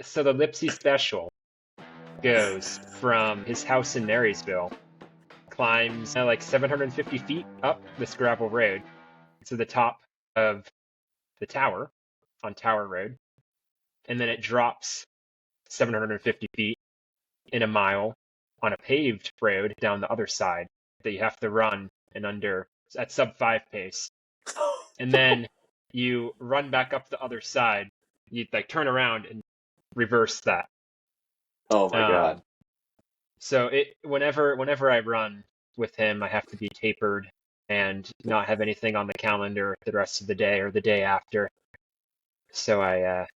So the Lipsy Special goes from his house in Marysville, climbs like 750 feet up this gravel road to the top of the tower on Tower Road, and then it drops 750 feet in a mile on a paved road down the other side that you have to run and under at sub 5 pace. And then you run back up the other side. You like turn around and reverse that. Oh my God. So whenever I run with him, I have to be tapered and not have anything on the calendar the rest of the day or the day after. So I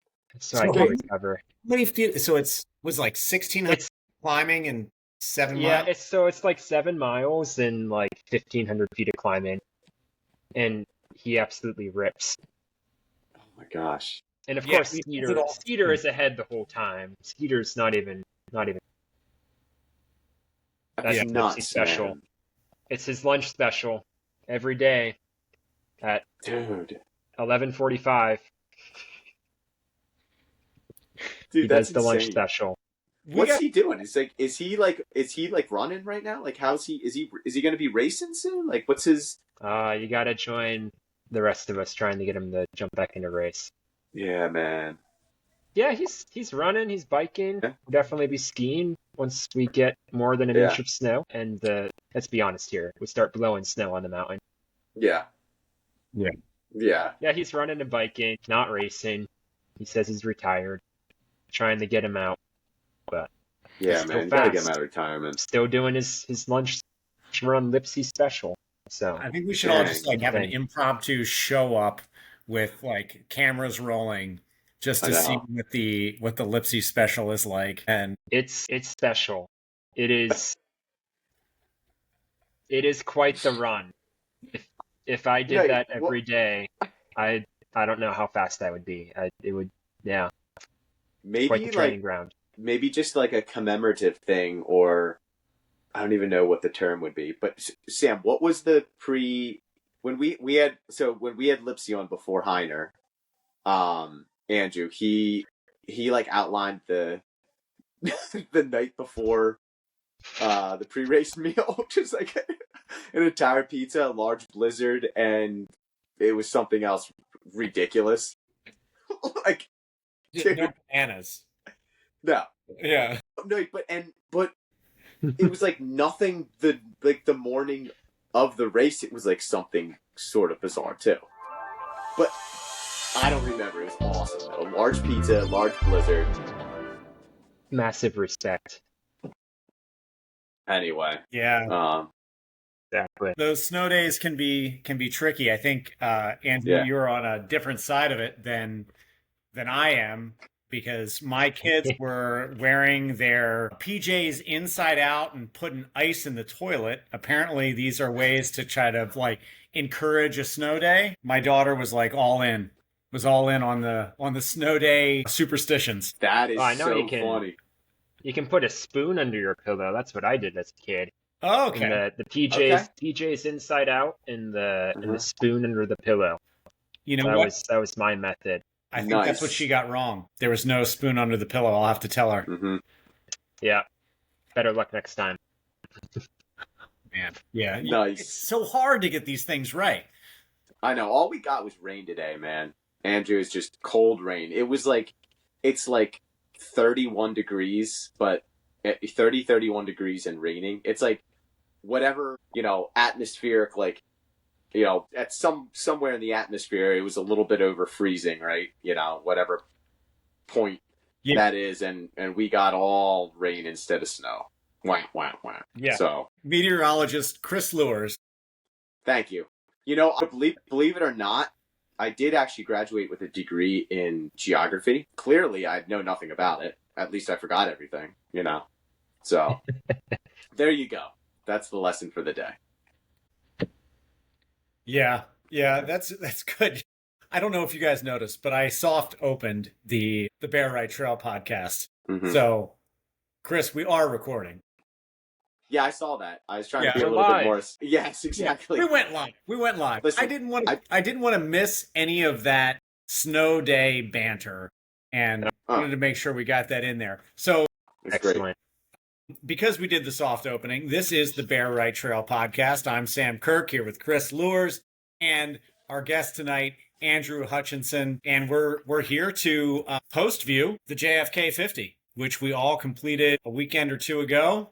can recover. How many feet? So was like 1,600 climbing and 7 miles? Yeah, it's like 7 miles and like 1,500 feet of climbing. And he absolutely rips. Oh my gosh. And of course, Skeeter is ahead the whole time. Skeeter's not even. That's nuts, special. Man. It's his lunch special every day at 11:45. Dude, he does the lunch special. What's he doing? Is he running right now? Like, is he going to be racing soon? Like, what's his? You got to join the rest of us trying to get him to jump back into race. Yeah, man. Yeah, he's running, he's biking. Yeah. We'll definitely be skiing once we get more than an inch of snow. And let's be honest here, we start blowing snow on the mountain. Yeah. Yeah. Yeah. Yeah, he's running and biking, not racing. He says he's retired. Trying to get him out. But yeah, man, you gotta get him out of retirement. Still doing his lunch run Lipsy special. So I think we should all just like have an impromptu show up with like cameras rolling just to see what the Lipsy special is like. And it's special. It is quite the run. If I did that every day, I don't know how fast I would be. It would maybe quite the training ground. Maybe just like a commemorative thing, or I don't even know what the term would be. But Sam, what was the when we had Lipsy on before Heiner, Andrew, he like outlined the the night before the pre-race meal, which is like an entire pizza, a large blizzard, and it was something else ridiculous. Like no bananas. No. Yeah. No, but it was like nothing. The morning of the race, it was like something sort of bizarre too. But I don't remember. It was awesome though. Large pizza, large blizzard. Massive respect. Anyway. Yeah. Exactly. Those snow days can be tricky. I think Andrew, you're on a different side of it than I am. Because my kids were wearing their PJs inside out and putting ice in the toilet. Apparently, these are ways to try to like encourage a snow day. My daughter was like all in on the snow day superstitions. That is so funny. You can put a spoon under your pillow. That's what I did as a kid. Oh, okay. And the PJs inside out and the spoon under the pillow. You know that was my method. I think that's what she got wrong. There was no spoon under the pillow. I'll have to tell her. Mm-hmm. Yeah. Better luck next time. Man. Yeah. Nice. It's so hard to get these things right. I know. All we got was rain today, man. Andrew, is just cold rain. It's like 31 degrees, but 31 degrees and raining. It's like whatever, atmospheric, like, at somewhere in the atmosphere, it was a little bit over freezing, right? Whatever point that is, and we got all rain instead of snow. Wah, wah, wah. Yeah. So, meteorologist Chris Lewers. Thank you. Believe it or not, I did actually graduate with a degree in geography. Clearly, I know nothing about it. At least I forgot everything, So, there you go. That's the lesson for the day. Yeah, that's good. I don't know if you guys noticed, but I soft opened the Bear Ride Trail podcast. Mm-hmm. So, Chris, we are recording. Yeah, I saw that. I was trying to be a little bit more. Yes, exactly. Yeah, we went live. Listen, I didn't want to miss any of that snow day banter, and wanted to make sure we got that in there. So Excellent. because we did the soft opening, this is the Bear Right Trail podcast. I'm Sam Kirk here with Chris Lures and our guest tonight, Andrew Hutchinson, and we're here to post view the JFK 50, which we all completed a weekend or two ago.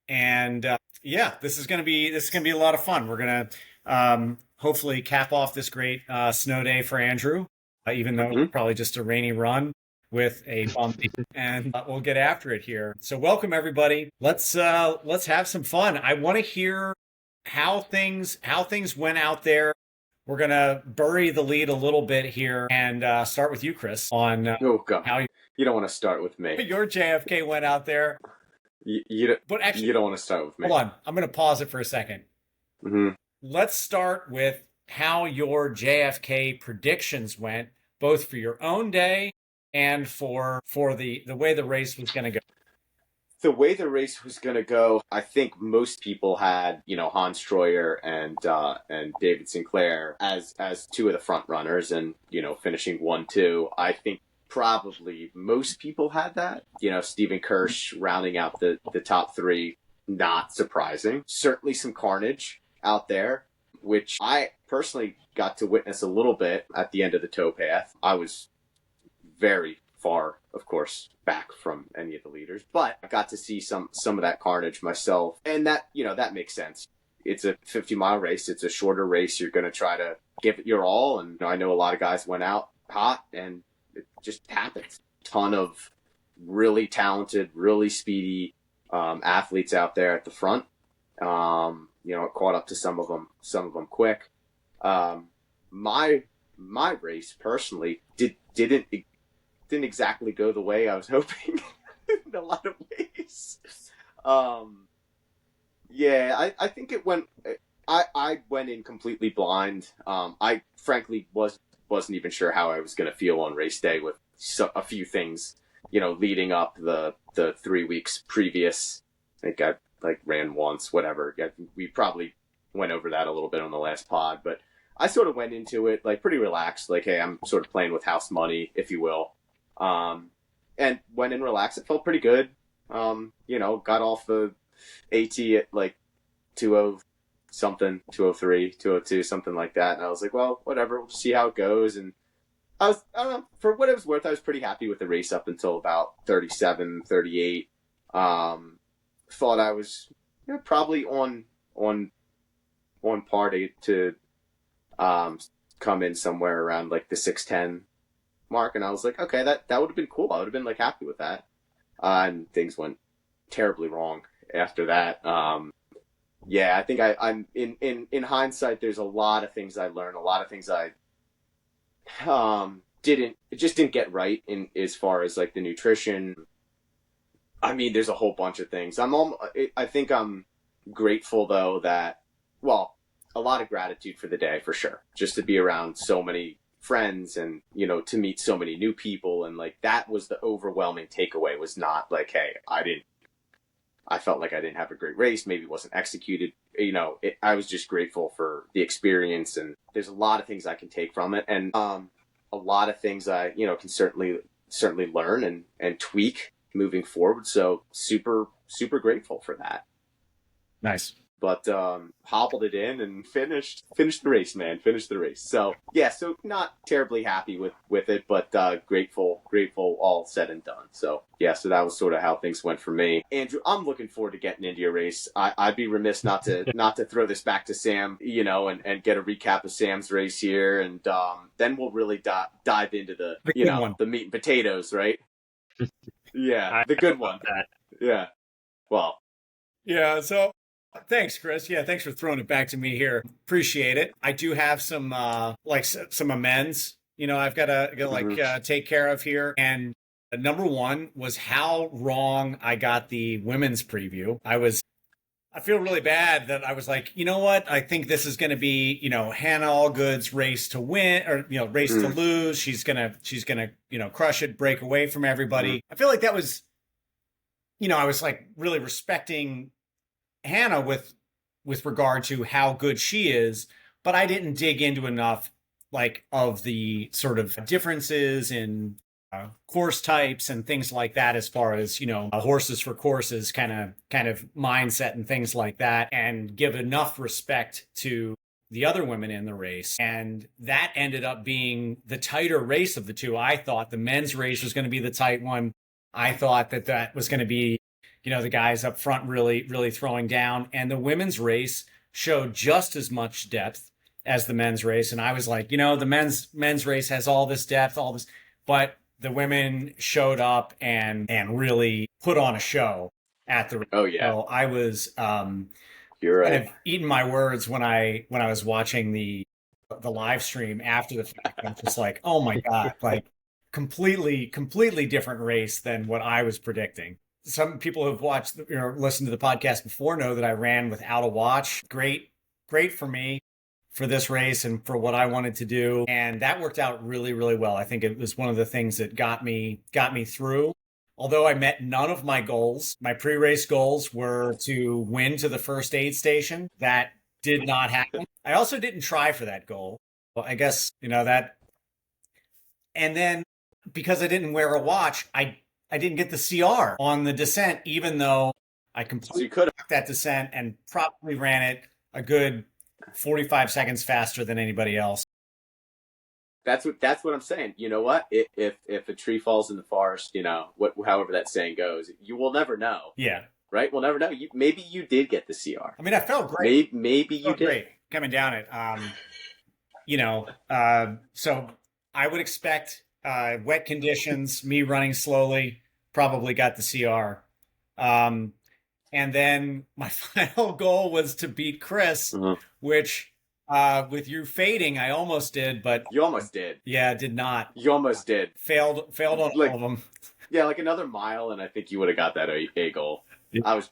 And this is gonna be a lot of fun. We're gonna hopefully cap off this great snow day for Andrew, even though it's probably just a rainy run with a bumpy, and we'll get after it here. So welcome everybody. Let's have some fun. I want to hear how things went out there. We're gonna bury the lead a little bit here and start with you, Chris, on how you don't want to start with me. Your JFK went out there. You don't want to start with me. Hold on, I'm gonna pause it for a second. Let's start with how your JFK predictions went, both for your own day and for the way the race was going to go. The way the race was going to go, I think most people had, Hans Troyer and David Sinclair as two of the front runners, and finishing 1-2. I think probably most people had that. Stephen Kirsch rounding out the top three, not surprising. Certainly some carnage out there, which I personally got to witness a little bit at the end of the towpath. I was very far, of course, back from any of the leaders, but I got to see some of that carnage myself, and that that makes sense. It's a 50-mile race. It's a shorter race. You're going to try to give it your all, and I know a lot of guys went out hot, and it just happens. Ton of really talented, really speedy athletes out there at the front. It caught up to some of them quick. My race personally didn't exactly go the way I was hoping in a lot of ways. I think it went. I went in completely blind. I frankly wasn't even sure how I was going to feel on race day with a few things, leading up the 3 weeks previous. I think I ran once, whatever. We probably went over that a little bit on the last pod, but I sort of went into it pretty relaxed, hey, I'm sort of playing with house money, if you will. And went in relaxed. It felt pretty good. Got off the AT at 2:0 something, 2:03, 2:02, something like that. And I was like, well, whatever, we'll see how it goes. And I don't know, for what it was worth, I was pretty happy with the race up until about 37, 38. Thought I was probably on par to come in somewhere around the 6:10 mark, and I was like, okay, that would have been cool. I would have been happy with that. And things went terribly wrong after that. I think I'm in hindsight, there's a lot of things I learned, a lot of things I didn't get right in as far as the nutrition. I mean, there's a whole bunch of things. I think I'm grateful though that, well, a lot of gratitude for the day for sure. Just to be around so many friends and, to meet so many new people. And that was the overwhelming takeaway, was not hey, I felt like I didn't have a great race. Maybe it wasn't executed. I was just grateful for the experience, and there's a lot of things I can take from it. And, a lot of things I, can certainly learn and tweak moving forward. So super, super grateful for that. Nice. But hobbled it in and finished the race, man. Finished the race. So so not terribly happy with it, but grateful all said and done. So so that was sort of how things went for me. Andrew, I'm looking forward to getting into your race. I'd be remiss not to throw this back to Sam, and get a recap of Sam's race here, and then we'll really dive into the the meat and potatoes, right? The good one. Yeah. Well. Yeah. So. Thanks, Chris. Yeah, thanks for throwing it back to me here. Appreciate it. I do have some some amends, I've got to take care of here. And number one was how wrong I got the women's preview. I feel really bad that I was you know what? I think this is going to be, Hannah Allgood's race to win, or race to lose. She's gonna crush it, break away from everybody. I feel like that was, I was really respecting Hannah with regard to how good she is, but I didn't dig into enough of the sort of differences in course types and things like that, as far as, horses for courses kind of mindset and things like that, and give enough respect to the other women in the race. And that ended up being the tighter race of the two. I thought the men's race was going to be the tight one. I thought that was going to be, the guys up front really, really throwing down. And the women's race showed just as much depth as the men's race. And I was like, the men's race has all this depth, all this, but the women showed up and really put on a show at the race. Oh yeah. So I was You're right. kind of eating my words when I was watching the live stream after the fact. I'm just like, oh my God, like completely different race than what I was predicting. Some people who've watched, listened to the podcast before know that I ran without a watch. Great for me for this race and for what I wanted to do. And that worked out really, really well. I think it was one of the things that got me through. Although I met none of my goals. My pre-race goals were to win to the first aid station. That did not happen. I also didn't try for that goal. Well, I guess, that. And then because I didn't wear a watch, I didn't get the CR on the descent, even though I completely blocked that descent and probably ran it a good 45 seconds faster than anybody else. That's what I'm saying. You know what? If a tree falls in the forest, however that saying goes, you will never know. Yeah. Right? We'll never know. Maybe you did get the CR. I mean, I felt great. Maybe you did. Great coming down it. So I would expect wet conditions, me running slowly, probably got the CR. And then my final goal was to beat Chris, which with you fading, I almost did, but you almost did. Yeah, did not. You almost did. Failed on all of them. Yeah, like another mile, and I think you would have got that a goal. Yeah. I was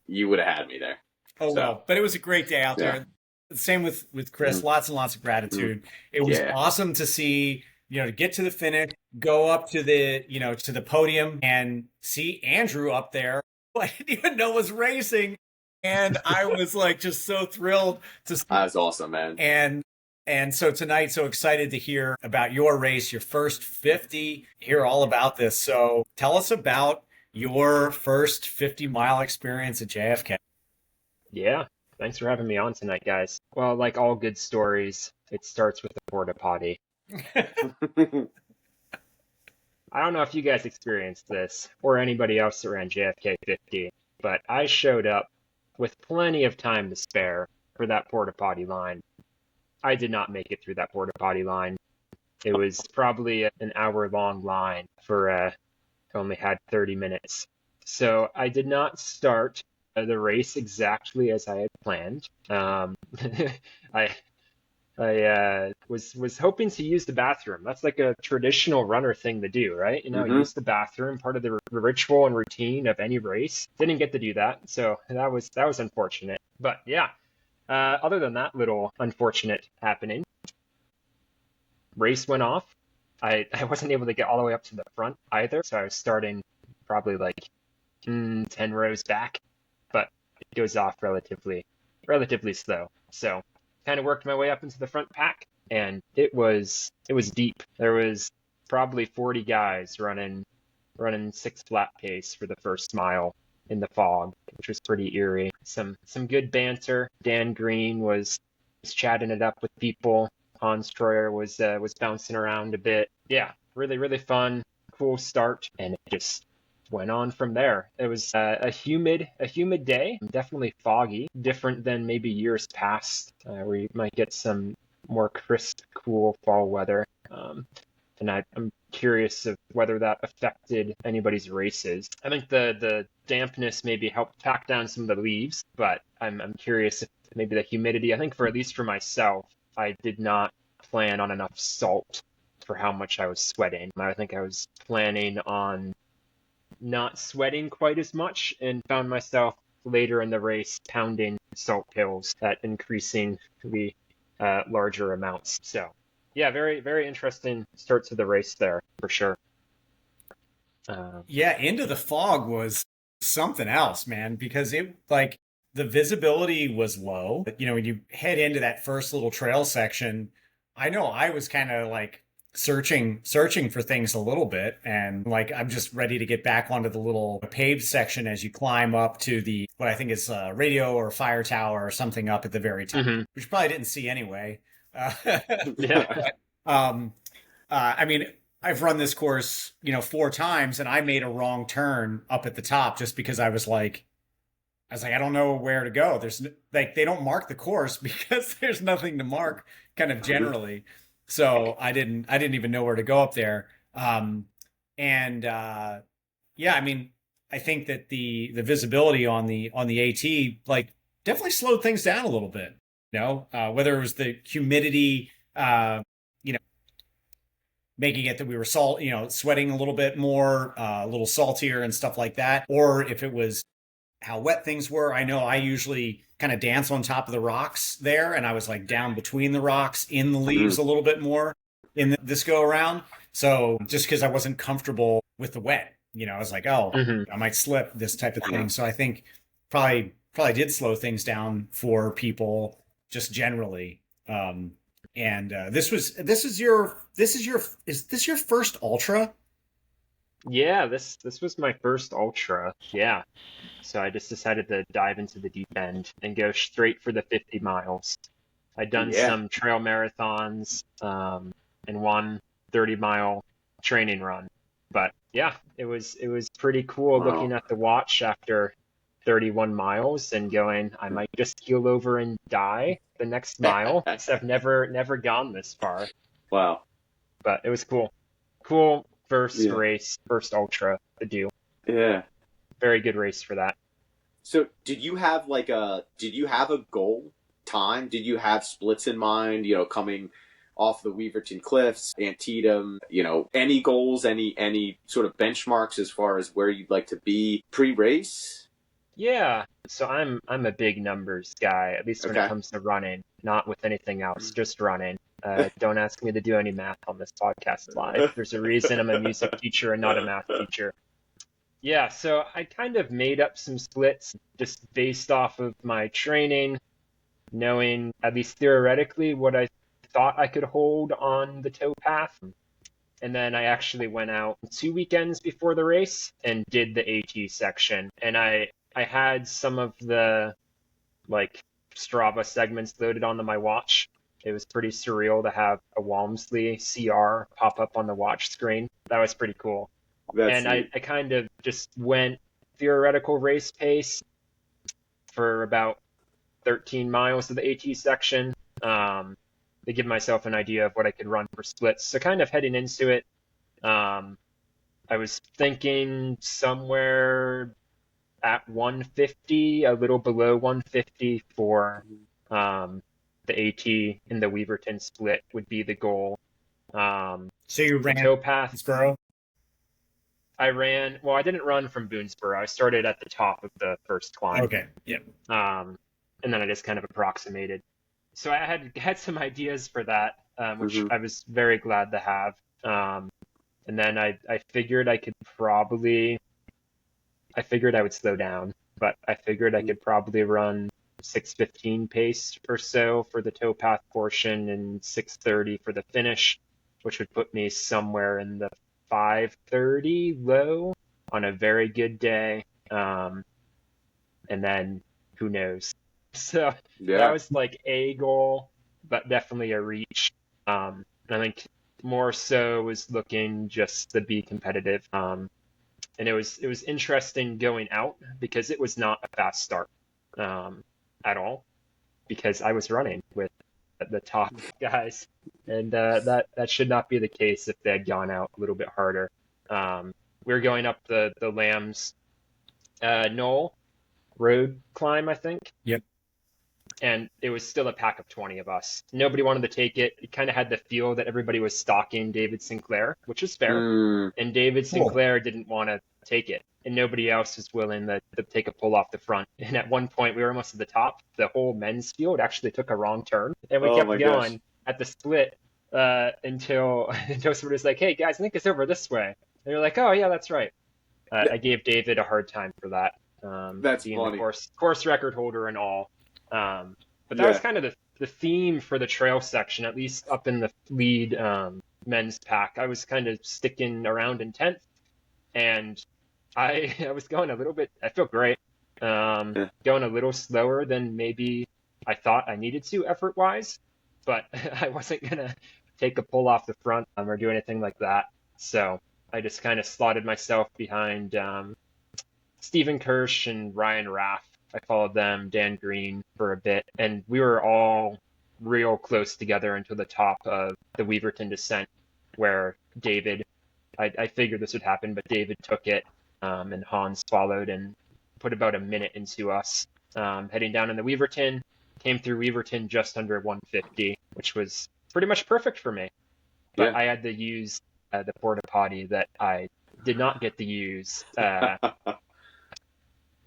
you would have had me there. Oh, so. Well, but it was a great day out there. Same with Chris. Lots and lots of gratitude. It was awesome to see, to get to the finish, go up to the, to the podium and see Andrew up there, who I didn't even know was racing. And I was like, just so thrilled to see. That was awesome, man. And so tonight, so excited to hear about your race, your first 50, hear all about this. So tell us about your first 50-mile experience at JFK. Yeah. Thanks for having me on tonight, guys. Well, like all good stories, it starts with the porta potty. I don't know if you guys experienced this or anybody else that ran JFK 50, but I showed up with plenty of time to spare for that porta potty line. I did not make it through that porta potty line. It was probably an hour-long line for only had 30 minutes. So I did not start the race exactly as I had planned. I was hoping to use the bathroom. That's like a traditional runner thing to do, right? Use the bathroom, part of the ritual and routine of any race. Didn't get to do that, so that was unfortunate. But yeah, other than that little unfortunate happening, race went off. I wasn't able to get all the way up to the front either, so I was starting probably like 10 rows back, but it goes off relatively slow. So kind of worked my way up into the front pack, and it was deep. There was probably 40 guys running 6 flat pace for the first mile in the fog, which was pretty eerie. Some good banter. Dan Green was chatting it up with people. Hans Troyer was bouncing around a bit. Yeah, really fun, cool start, and it just went on from there. It was a humid day, definitely foggy, different than maybe years past, where you might get some more crisp, cool fall weather. And I'm curious of whether that affected anybody's races. I think the dampness maybe helped pack down some of the leaves, but I'm curious if maybe the humidity. I think at least for myself, I did not plan on enough salt for how much I was sweating. I think I was planning on not sweating quite as much, and found myself later in the race pounding salt pills at increasingly larger amounts. So yeah, very interesting start to the race there for sure. Yeah, into the fog was something else, man, because it like the visibility was low. When you head into that first little trail section, I know I was kind of like searching for things a little bit, and like I'm just ready to get back onto the little paved section as you climb up to the what I think is a radio or fire tower or something up at the very top, Hmm. which you probably didn't see anyway. Uh, Yeah. um, I mean, I've run this course, 4 times, and I made a wrong turn up at the top just because I don't know where to go. Like they don't mark the course because there's nothing to mark kind of generally. So I didn't even know where to go up there. And yeah, I mean, I think that the visibility on the AT like definitely slowed things down a little bit. Whether it was the humidity, you know, making it that we were sweating a little bit more, a little saltier and stuff like that, or if it was how wet things were. I know I usually kind of dance on top of the rocks there, and I was like down between the rocks in the leaves a little bit more this go around. So just because I wasn't comfortable with the wet, I was like, oh, Hmm. I might slip, this type of thing. So I think probably did slow things down for people just generally. And is this your first ultra? Yeah, this was my first ultra. Yeah. So I just decided to dive into the deep end and go straight for the 50 miles. I'd done Yeah. some trail marathons, and one 30-mile training run. But yeah, it was pretty cool looking Wow. at the watch after 31 miles and going, I might just keel over and die the next mile. So I've never gone this far, Wow. but it was cool. Cool first Yeah. race, first ultra to do. Yeah. Very good race for that. So, did you have a goal time? Did you have splits in mind, coming off the Weaverton Cliffs, Antietam, any goals, any sort of benchmarks as far as where you'd like to be pre-race? Yeah, so I'm a big numbers guy, at least when it Okay. comes to running, not with anything else, just running. Don't ask me to do any math on this podcast live. There's a reason I'm a music teacher and not a math teacher. Yeah, so I kind of made up some splits just based off of my training, knowing at least theoretically what I thought I could hold on the towpath. And then I actually went out 2 weekends before the race and did the AT section. And I had some of the like Strava segments loaded onto my watch. It was pretty surreal to have a Walmsley CR pop up on the watch screen. That was pretty cool. That's And neat. I kind of just went theoretical race pace for about 13 miles of the AT section, to give myself an idea of what I could run for splits. So kind of heading into it, um, I was thinking somewhere at 150, a little below 150 for the AT in the Weaverton split would be the goal. So you The ran towpath, Borough? well, I didn't run from Boonesboro. I started at the top of the first climb, Okay. Yeah. um, and then I just kind of approximated. So I had some ideas for that, which Hmm. I was very glad to have. And then I figured I figured I would slow down, but I figured I could probably run 6:15 pace or so for the towpath portion and 6:30 for the finish, which would put me somewhere in the 5:30 low on a very good day. And then who knows? So that Yeah. was like a goal, but definitely a reach. And I think more so was looking just to be competitive. And it was interesting going out because it was not a fast start, at all, because I was running with the top guys, and that should not be the case if they had gone out a little bit harder. We were going up the Lambs Knoll road climb, I think, Yep. and it was still a pack of 20 of us. Nobody wanted to take it. It kind of had the feel that everybody was stalking David Sinclair, which is fair. Mm. And David Cool. Sinclair didn't want to take it, and nobody else was willing to take a pull off the front. And at one point, we were almost at the top. The whole men's field actually took a wrong turn, and we Oh kept my gosh. going at the split until until somebody was like, "Hey guys, I think it's over this way." And you're like, "Oh yeah, that's right." I gave David a hard time for that, That's being the funny. course record holder and all. But that was Yeah. kind of the theme for the trail section, at least up in the lead men's pack. I was kind of sticking around in 10th, and I I was going a little bit. I felt great. Going a little slower than maybe I thought I needed to effort wise, but I wasn't gonna take a pull off the front or do anything like that. So I just kind of slotted myself behind Stephen Kirsch and Ryan Raff. I followed them, Dan Green for a bit, and we were all real close together until the top of the Weaverton descent, where David, I figured this would happen, but David took it, and Hans followed and put about a minute into us. Heading down in the Weaverton, came through Weaverton just under 150, which was pretty much perfect for me. But I had to use the porta potty that I did not get to use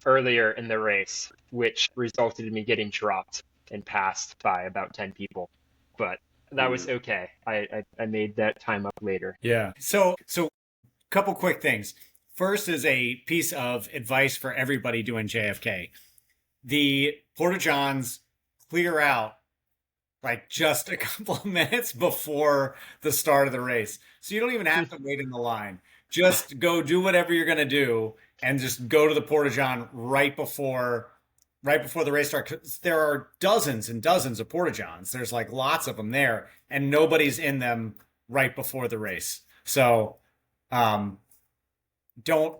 earlier in the race, which resulted in me getting dropped and passed by about 10 people. But that was okay. I made that time up later. Yeah. So couple quick things. First is a piece of advice for everybody doing JFK. The Porta Johns clear out like just a couple of minutes before the start of the race. So you don't even have to wait in the line. Just go do whatever you're going to do and just go to the Porta John right before the race starts. 'Cause there are dozens and dozens of Porta Johns. There's like lots of them there, and nobody's in them right before the race. So don't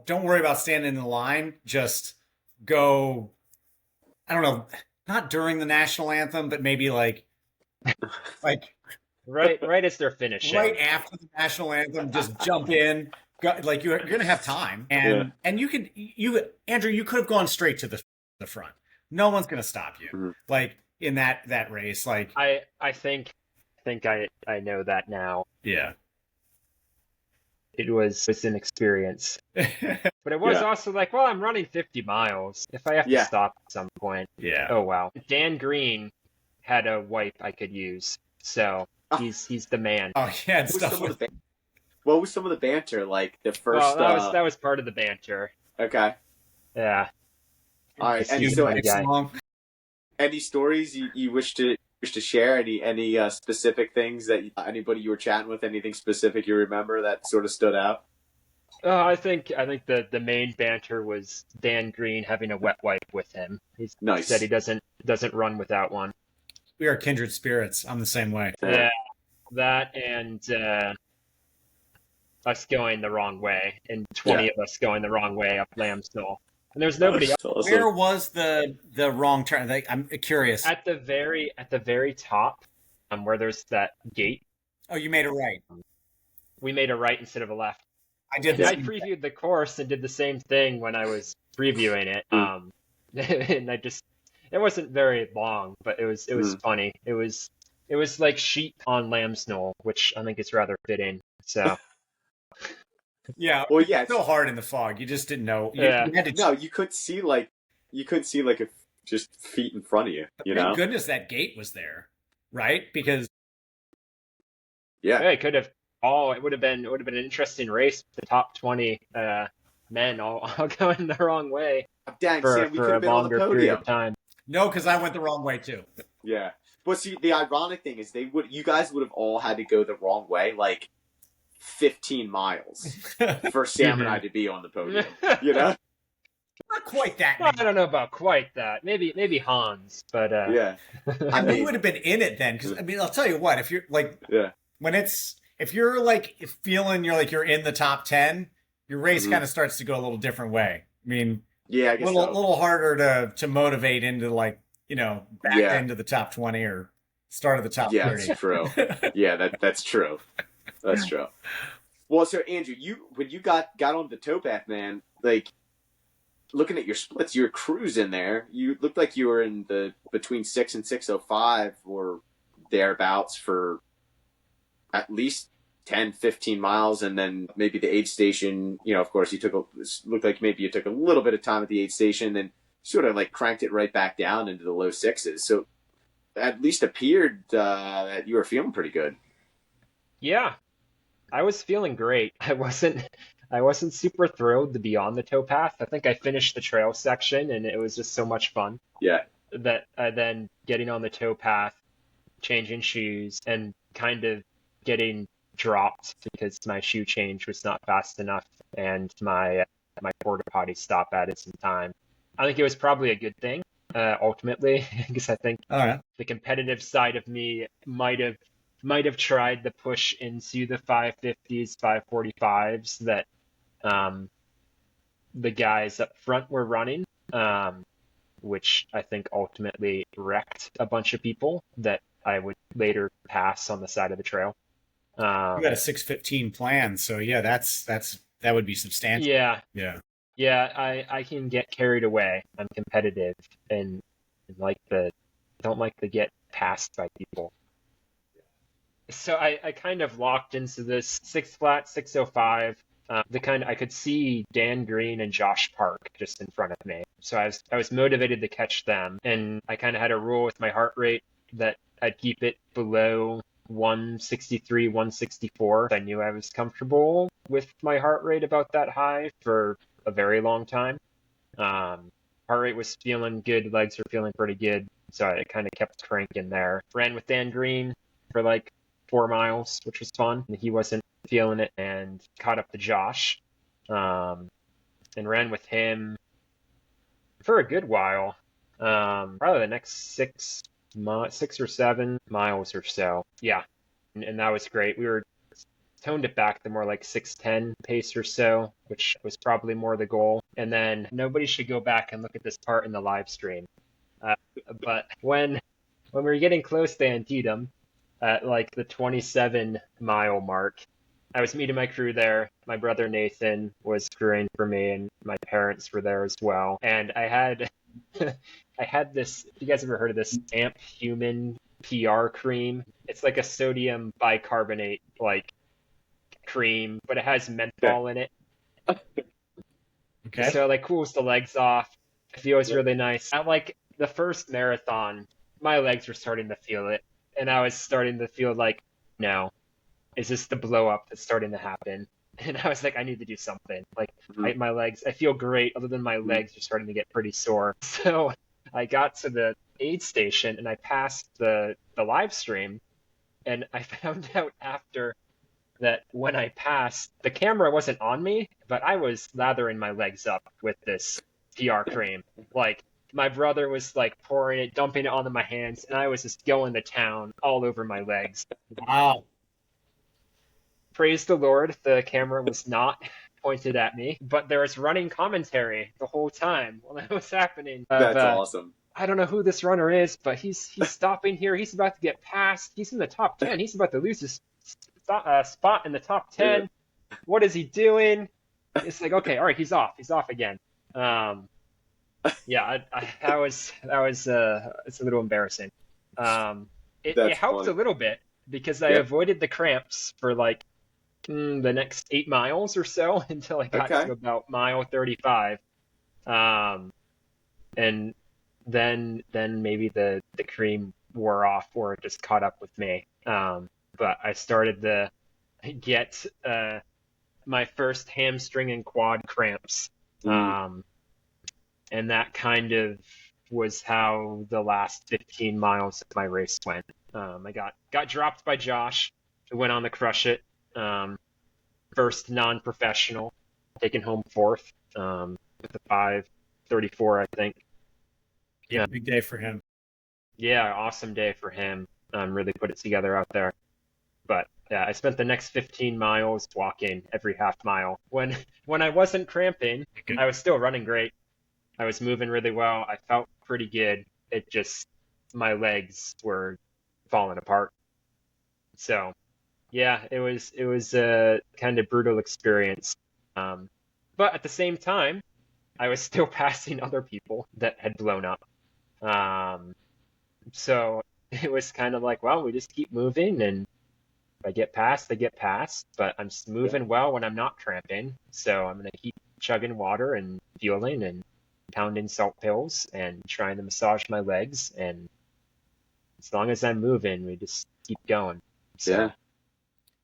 worry about standing in the line. Just go, I don't know, not during the national anthem, but maybe like right as they're finishing. Right after the national anthem, just jump in. Like you're going to have time, and Andrew, you could have gone straight to the front. No one's going to stop you. Like in that race, like I think I know that now. Yeah. It was an experience. But it was also like, well, I'm running 50 miles. If I have to stop at some point. Yeah. Oh, wow. Dan Green had a wipe I could use. So he's the man. Oh, yeah. What was some of the banter? Like the first... Well, that was part of the banter. Okay. Yeah. All right. And so any stories you wish to share? Any specific things that anybody you were chatting with? Anything specific you remember that sort of stood out? I think the main banter was Dan Green having a wet wipe with him. He said he doesn't run without one. We are kindred spirits. I'm the same way. Yeah, that and us going the wrong way, and 20 of us going the wrong way up Lambsdale. And there's nobody else. Awesome. Where was the wrong turn? I'm curious. At the very top, where there's that gate. Oh, you made a right. We made a right instead of a left. I did. I previewed the course and did the same thing when I was previewing it. And it wasn't very long, but it was funny. It was like sheep on lamb's knoll, which I think is rather fitting. So. Yeah. Well, yeah. It's so hard in the fog. You just didn't know. You couldn't see like just feet in front of you. Thank goodness that gate was there, right? Because it could have. It would have been an interesting race. The top 20 men all going the wrong way for a longer period of time. No, because I went the wrong way too. Yeah. But see, the ironic thing is you guys would have all had to go the wrong way, like 15 miles for Sam and I to be on the podium. Not quite that. Well, I don't know about quite that. Maybe Hans, but I mean, you would have been in it then. Because I'll tell you what. If you're like, if you're like feeling you're in the top 10, your race kind of starts to go a little different way. I mean, I guess a little harder to motivate into back into the top 20 or start of the top 30. Yeah, that's true. That's true. That's true. Well, so Andrew, when you got on the towpath, man, like looking at your splits, you were cruising there. You looked like you were in the between 6 and 6:05 or thereabouts for at least 10, 15 miles, and then maybe the aid station. Of course, looked like maybe you took a little bit of time at the aid station, and sort of like cranked it right back down into the low 6s. So at least appeared that you were feeling pretty good. Yeah, I was feeling great. I wasn't super thrilled to be on the towpath. I think I finished the trail section, and it was just so much fun. Yeah. That then getting on the towpath, changing shoes, and kind of getting dropped because my shoe change was not fast enough, and my porta potty stop added some time. I think it was probably a good thing, ultimately, because I think All right. the competitive side of me might have tried to push into the 550s, 545s that um, the guys up front were running, which I think ultimately wrecked a bunch of people that I would later pass on the side of the trail. You got Um, a 6:15 plan, so yeah, that would be substantial. yeah, Yeah. yeah, I can get carried away. I'm competitive and don't like to get passed by people. So I kind of locked into this six flat 605. The kind I could see Dan Green and Josh Park just in front of me. So I was motivated to catch them, and I kind of had a rule with my heart rate that I'd keep it below 163, 164. I knew I was comfortable with my heart rate about that high for a very long time. Um, Heart rate was feeling good, legs were feeling pretty good, so I kind of kept cranking there. Ran with Dan Green for like 4 miles, which was fun. He wasn't feeling it, and caught up to Josh, um, and ran with him for a good while. Probably the next 6 or 7 miles or so. Yeah, and that was great. We were toned it back to more like 6:10 pace or so, which was probably more the goal. And then nobody should go back and look at this part in the live stream. Uh, but when we were getting close to Antietam, at like the 27-mile mark, I was meeting my crew there. My brother Nathan was crewing for me, and my parents were there as well. And I had I had this. You guys ever heard of this Amp Human PR cream? It's like a sodium bicarbonate like cream, but it has menthol in it. Okay. So it like cools the legs off. It feels Yeah. really nice. At like the first marathon, my legs were starting to feel it. And I was starting to feel like, no, is this the blow up that's starting to happen? And I was like, I need to do something. Like Mhm. my legs, I feel great, other than my Mhm. legs are starting to get pretty sore. So I got to the aid station and I passed the live stream, and I found out after that when I passed, the camera wasn't on me, but I was lathering my legs up with this PR cream. Like, my brother was like pouring it, dumping it onto my hands, and I was just going to town all over my legs. Wow. Praise the Lord, the camera was not pointed at me, but there was running commentary the whole time while that was happening. That's awesome. I don't know who this runner is, but he's stopping here. He's about to get passed. He's in the top 10. He's about to lose his spot in the top Yeah. 10. What is he doing? It's like, okay, all right, he's off. He's off again. Yeah, that was it's a little embarrassing. It That's helped a funny. little bit because I Yeah. avoided the cramps for like the next 8 miles or so until I got Okay. to about mile 35. Um, and then maybe the cream wore off or it just caught up with me. But I started to get my first hamstring and quad cramps. Mm. Um, and that kind of was how the last 15 miles of my race went. I got dropped by Josh, who went on to crush it. First non-professional, taken home fourth with a 5:34, I think. Yeah, big day for him. Yeah, awesome day for him. Really put it together out there. But yeah, I spent the next 15 miles walking every half mile. When I wasn't cramping, I was still running great. I was moving really well. I felt pretty good. It just my legs were falling apart. So yeah, it was a kind of brutal experience. Um, but at the same time, I was still passing other people that had blown up. Um, so it was kind of like, well, we just keep moving, and if I get past, I get past. But I'm Yeah. moving well when I'm not cramping, so I'm gonna keep chugging water and fueling and pounding salt pills and trying to massage my legs. And as long as I'm moving, we just keep going. So Yeah.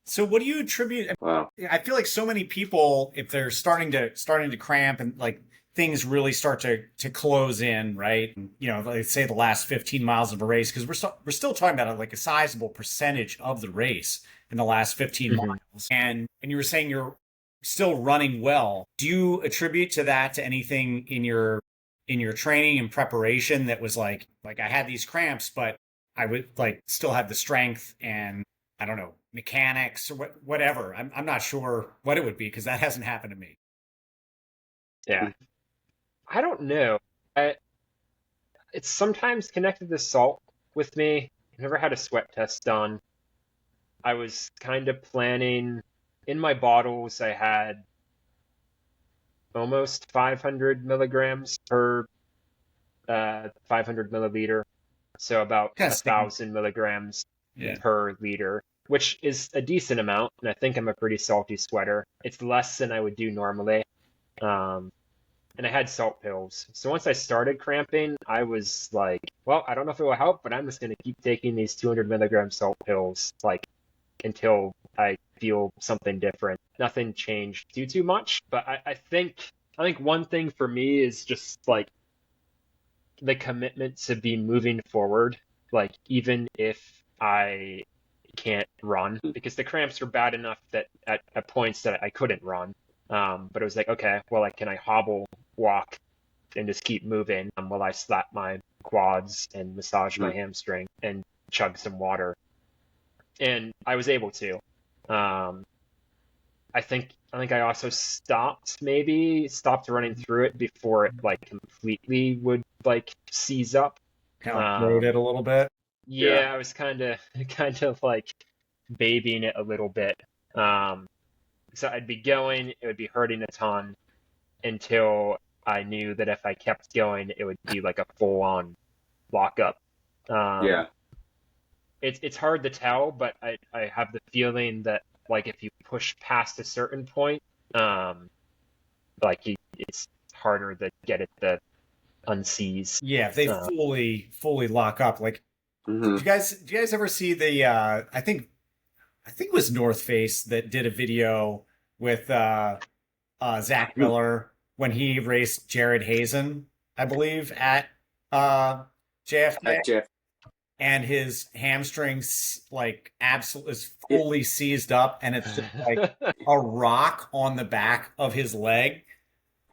So what do you attribute? Wow. I feel like so many people, if they're starting to cramp and like things really start to close in, right? And, let's say the last 15 miles of a race, because we're still talking about like a sizable percentage of the race. in the last 15 Hmm. miles. And you were saying you're still running well. Do you attribute to that to anything in your training and preparation that was like I had these cramps, but I would like still have the strength and I don't know, mechanics or whatever. I'm not sure what it would be because that hasn't happened to me. Yeah. I don't know. It's sometimes connected to salt with me. I've never had a sweat test done. I was kind of planning in my bottles, I had almost 500 milligrams per 500 milliliter. So about a Testing. thousand milligrams Yeah. per liter, which is a decent amount. And I think I'm a pretty salty sweater. It's less than I would do normally. Um, and I had salt pills. So once I started cramping, I was like, well, I don't know if it will help, but I'm just going to keep taking these 200 milligram salt pills like until I feel something different. Nothing changed too much, but I think one thing for me is just like the commitment to be moving forward, like even if I can't run, because the cramps were bad enough that at points that I couldn't run. But it was like, okay, well, like, can I hobble, walk, and just keep moving while I slap my quads and massage my hamstring and chug some water? And I was able to. Um, I think I also stopped running through it before it like completely would like seize up. Kind of like rode Um, it a little bit. Yeah. yeah, I was kind of kind of like babying it a little bit. Um, so I'd be going, it would be hurting a ton until I knew that if I kept going, it would be like a full-on lockup. Um, Yeah. it's hard to tell, but I have the feeling that like if you push past a certain point, um, it's harder to get it to unseize. Yeah, if they Uh, fully lock up. Like, Hmm. do you guys ever see the I think it was North Face that did a video with Zach Miller when he raced Jared Hazen, I believe, at JFK, At Jeff, and his hamstrings like absolutely is it, fully seized up, and it's just like a rock on the back of his leg.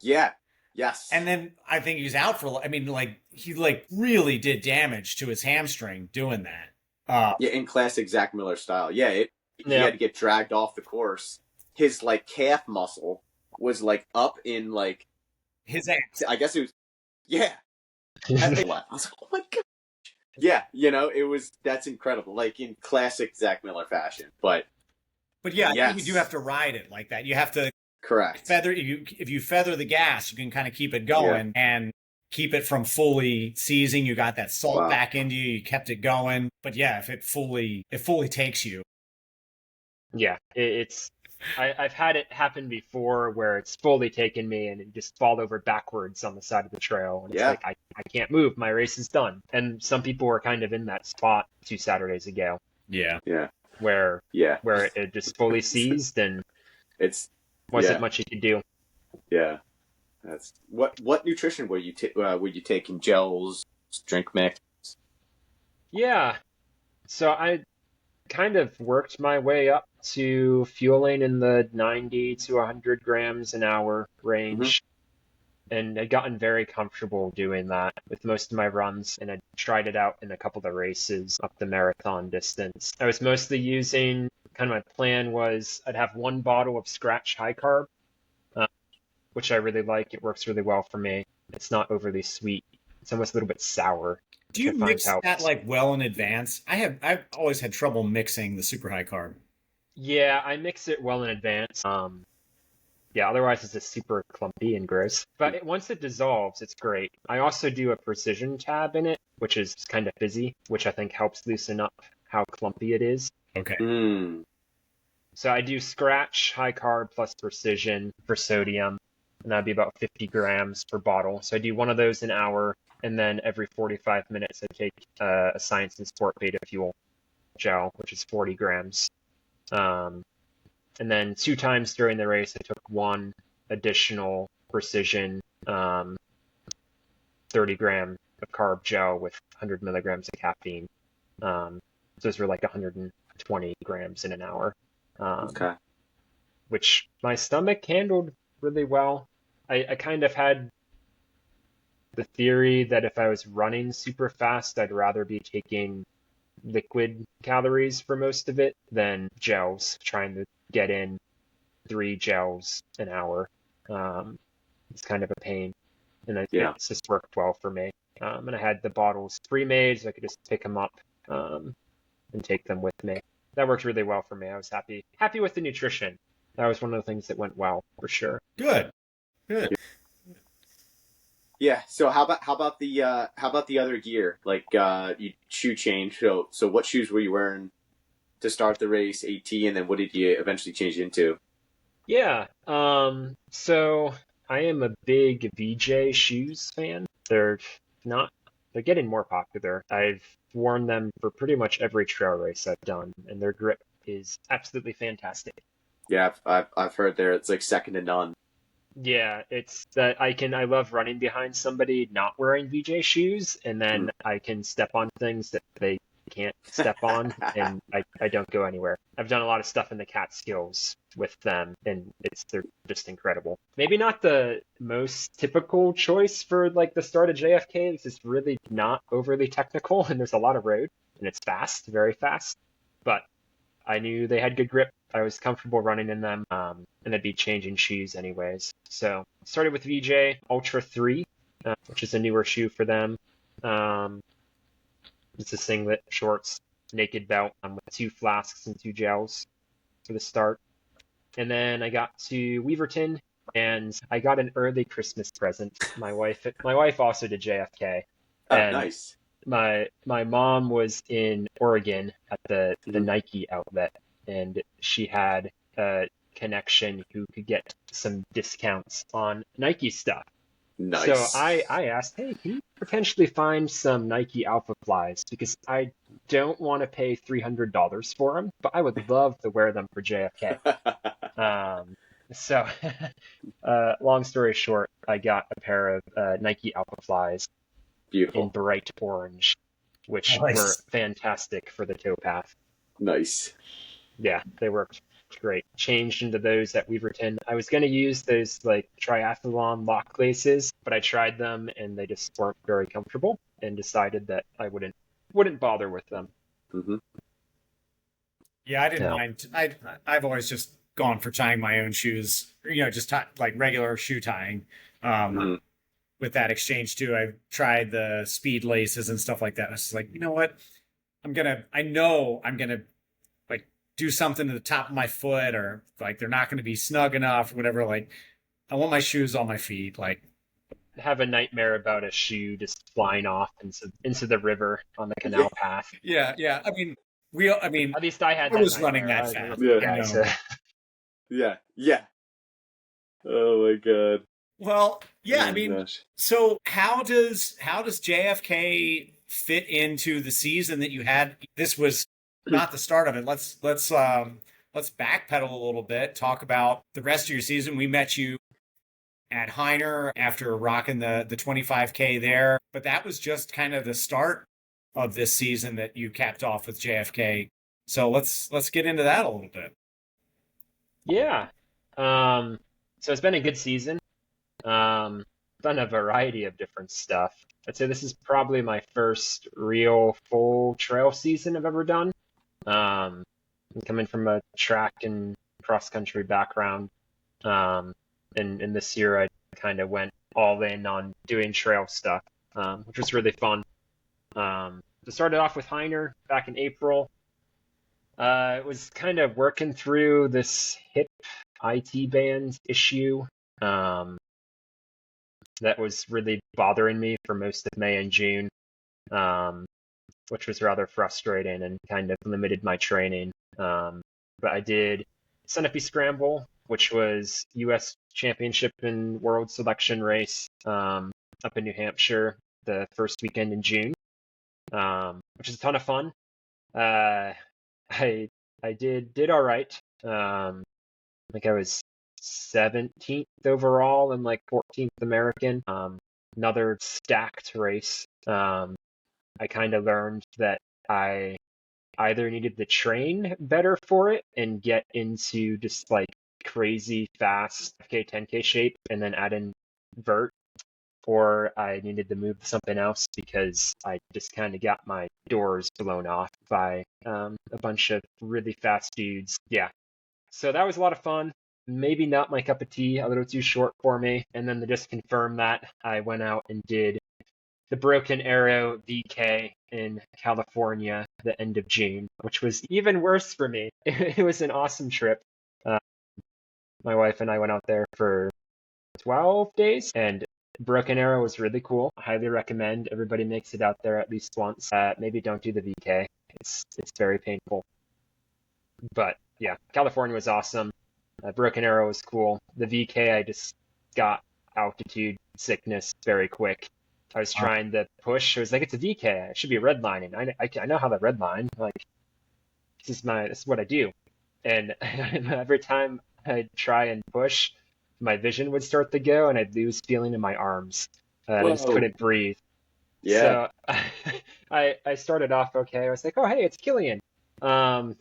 yeah, yes, And then I think he was out for, I mean, like he like really did damage to his hamstring doing that. yeah, in classic Zach Miller style. Yeah, he yeah. had to get dragged off the course. His like calf muscle was like up in like His ass. I guess it was yeah. I was like, oh my god. Yeah, it was that's incredible, like in classic Zach Miller fashion. But yeah, I think you do have Yes, to ride it like that. You have to correct. feather if you feather the gas, you can kind of keep it Yeah, going and keep it from fully seizing. You got that salt wow. back into you, you kept it going. But yeah, if it fully takes you. Yeah, I've had it happen before where it's fully taken me and it just fall over backwards on the side of the trail, and it's Yeah, like I can't move, my race is done. And some people were kind of in that spot 2 Saturdays ago Yeah. yeah, where yeah. it just fully seized and It's wasn't yeah, much you could do. yeah. That's what nutrition were you taking? Gels, drink mix? Yeah, so I kind of worked my way up to fueling in the 90 to 100 grams an hour Hmm. range. And I'd gotten very comfortable doing that with most of my runs, and I tried it out in a couple of the races up the marathon distance. I was mostly using, kind of my plan was I'd have one bottle of scratch high carb, uh, which I really like. It works really well for me. It's not overly sweet. It's almost a little bit sour, Do which I you find mix that helps. like well in advance? I've always had trouble mixing the super high carb. Yeah, I mix it well in advance. Yeah, otherwise it's just super clumpy and gross. But once it dissolves, it's great. I also do a precision tab in it, which is kind of fizzy, which I think helps loosen up how clumpy it is. Okay. Mm. So I do scratch, high carb plus precision for sodium, and that'd be about 50 grams per bottle. So I do one of those an hour, and then every 45 minutes I take a Science and Sport Beta Fuel gel, which is 40 grams. Um, And then 2 times during the race, I took one additional precision 30 gram of carb gel with 100 milligrams of caffeine. Those were like 100 20 grams in an hour, Okay. which my stomach handled really well. I kind of had the theory that if I was running super fast, I'd rather be taking liquid calories for most of it than gels, trying to get in 3 gels an hour. It's kind of a pain, and Yeah. it's just worked well for me. And I had the bottles pre-made, so I could just pick them up and take them with me. That worked really well for me. I was happy with the nutrition. That was one of the things that went well for sure. Good. Good. Yeah. So how about the other gear? Like you shoe change. So what shoes were you wearing to start the race, AT, and then what did you eventually change into? Yeah. So I am a big VJ shoes fan. Not they're getting more popular. I've worn them for pretty much every trail race I've done, and their grip is absolutely fantastic. Yeah, I've heard there it's like second to none. Yeah, it's that I love running behind somebody not wearing VJ shoes, and then Mm. I can step on things that they can't step on, and I don't go anywhere. I've done a lot of stuff in the Catskills with them, and they're just incredible. Maybe not the most typical choice for like the start of JFK. This is really not overly technical, and there's a lot of road, and it's fast, very fast. But I knew they had good grip. I was comfortable running in them, and I'd be changing shoes anyways. So started with VJ Ultra 3, which is a newer shoe for them. Um, it's a singlet, shorts, naked belt with 2 flasks and 2 gels for the start. And then I got to Weaverton, and I got an early Christmas present. My wife also did JFK, Oh, and nice. my mom was in Oregon at the Mhm. Nike outlet, and she had a connection who could get some discounts on Nike stuff. So Nice. I asked, hey, can you potentially find some Nike Alpha Flies? Because I don't want to pay $300 for them, but I would love to wear them for JFK. Um, so, long story short, I got a pair of Nike Alpha Flies in Beautiful. bright orange, which were Nice. fantastic for the towpath. Nice. Yeah, they worked great. Changed into those at Weaverton. I was going to use those like triathlon lock laces, but I tried them and they just weren't very comfortable and decided that I wouldn't bother with them. Hmm. Yeah, I didn't No. mind. I've always just gone for tying my own shoes, just like regular shoe tying. Um, Hmm. with that exchange too, I've tried the speed laces and stuff like that. I was just like, you know what? I know I'm gonna like do something to the top of my foot, or like they're not gonna be snug enough, or whatever. Like, I want my shoes on my feet. Like, Have a nightmare about a shoe just flying off into the river on the Yeah. canal path. yeah, yeah. I mean, At least I had I that was running nightmare. that I was one of fast. the Yeah. I guys. know. Yeah. Yeah. Oh my god. Well, yeah, I Oh mean, gosh. so how does JFK fit into the season that you had? This was not the start of it. Let's backpedal a little bit, talk about the rest of your season. We met you at Heiner after rocking the 25K there, but that was just kind of the start of this season that you capped off with JFK. So let's get into that a little bit. Yeah. So it's been a good season. Done a variety of different stuff. I'd say this is probably my first real full trail season I've ever done. I'm coming from a track and cross country background. Um, and this year I kind of went all in on doing trail stuff, which was really fun. So started off with Heiner back in April. It was kind of working through this hip IT band issue. Um, that was really bothering me for most of May and June, um, which was rather frustrating and kind of limited my training. But I did Sunapee Scramble, which was U.S. Championship and World Selection race up in New Hampshire the first weekend in June, which is a ton of fun. Uh, I did all right. I think I was 17th overall and like 14th American. Another stacked race. I kind of learned that I either needed to train better for it and get into just like crazy fast 5K, 10K shape and then add in vert, or I needed to move to something else because I just kind of got my doors blown off by a bunch of really fast dudes. Yeah. So that was a lot of fun. Maybe not my cup of tea, a little too short for me. And then to just confirm that, I went out and did the Broken Arrow VK in California the end of June, which was even worse for me. It was an awesome trip. Uh, my wife and I went out there for 12 days, and Broken Arrow was really cool. I highly recommend everybody makes it out there at least once. Maybe don't do the VK. It's very painful. But yeah, California was awesome. Broken Arrow was cool. The VK, I just got altitude sickness very quick. I was trying to push. I was like, it's a VK. I should be redlining. I know how to redline. Like, this is what I do. And every time I'd try and push, my vision would start to go, and I'd lose feeling in my arms. I just Whoa. couldn't breathe. Yeah. So I started off okay. I was like, oh hey, it's Killian. Um,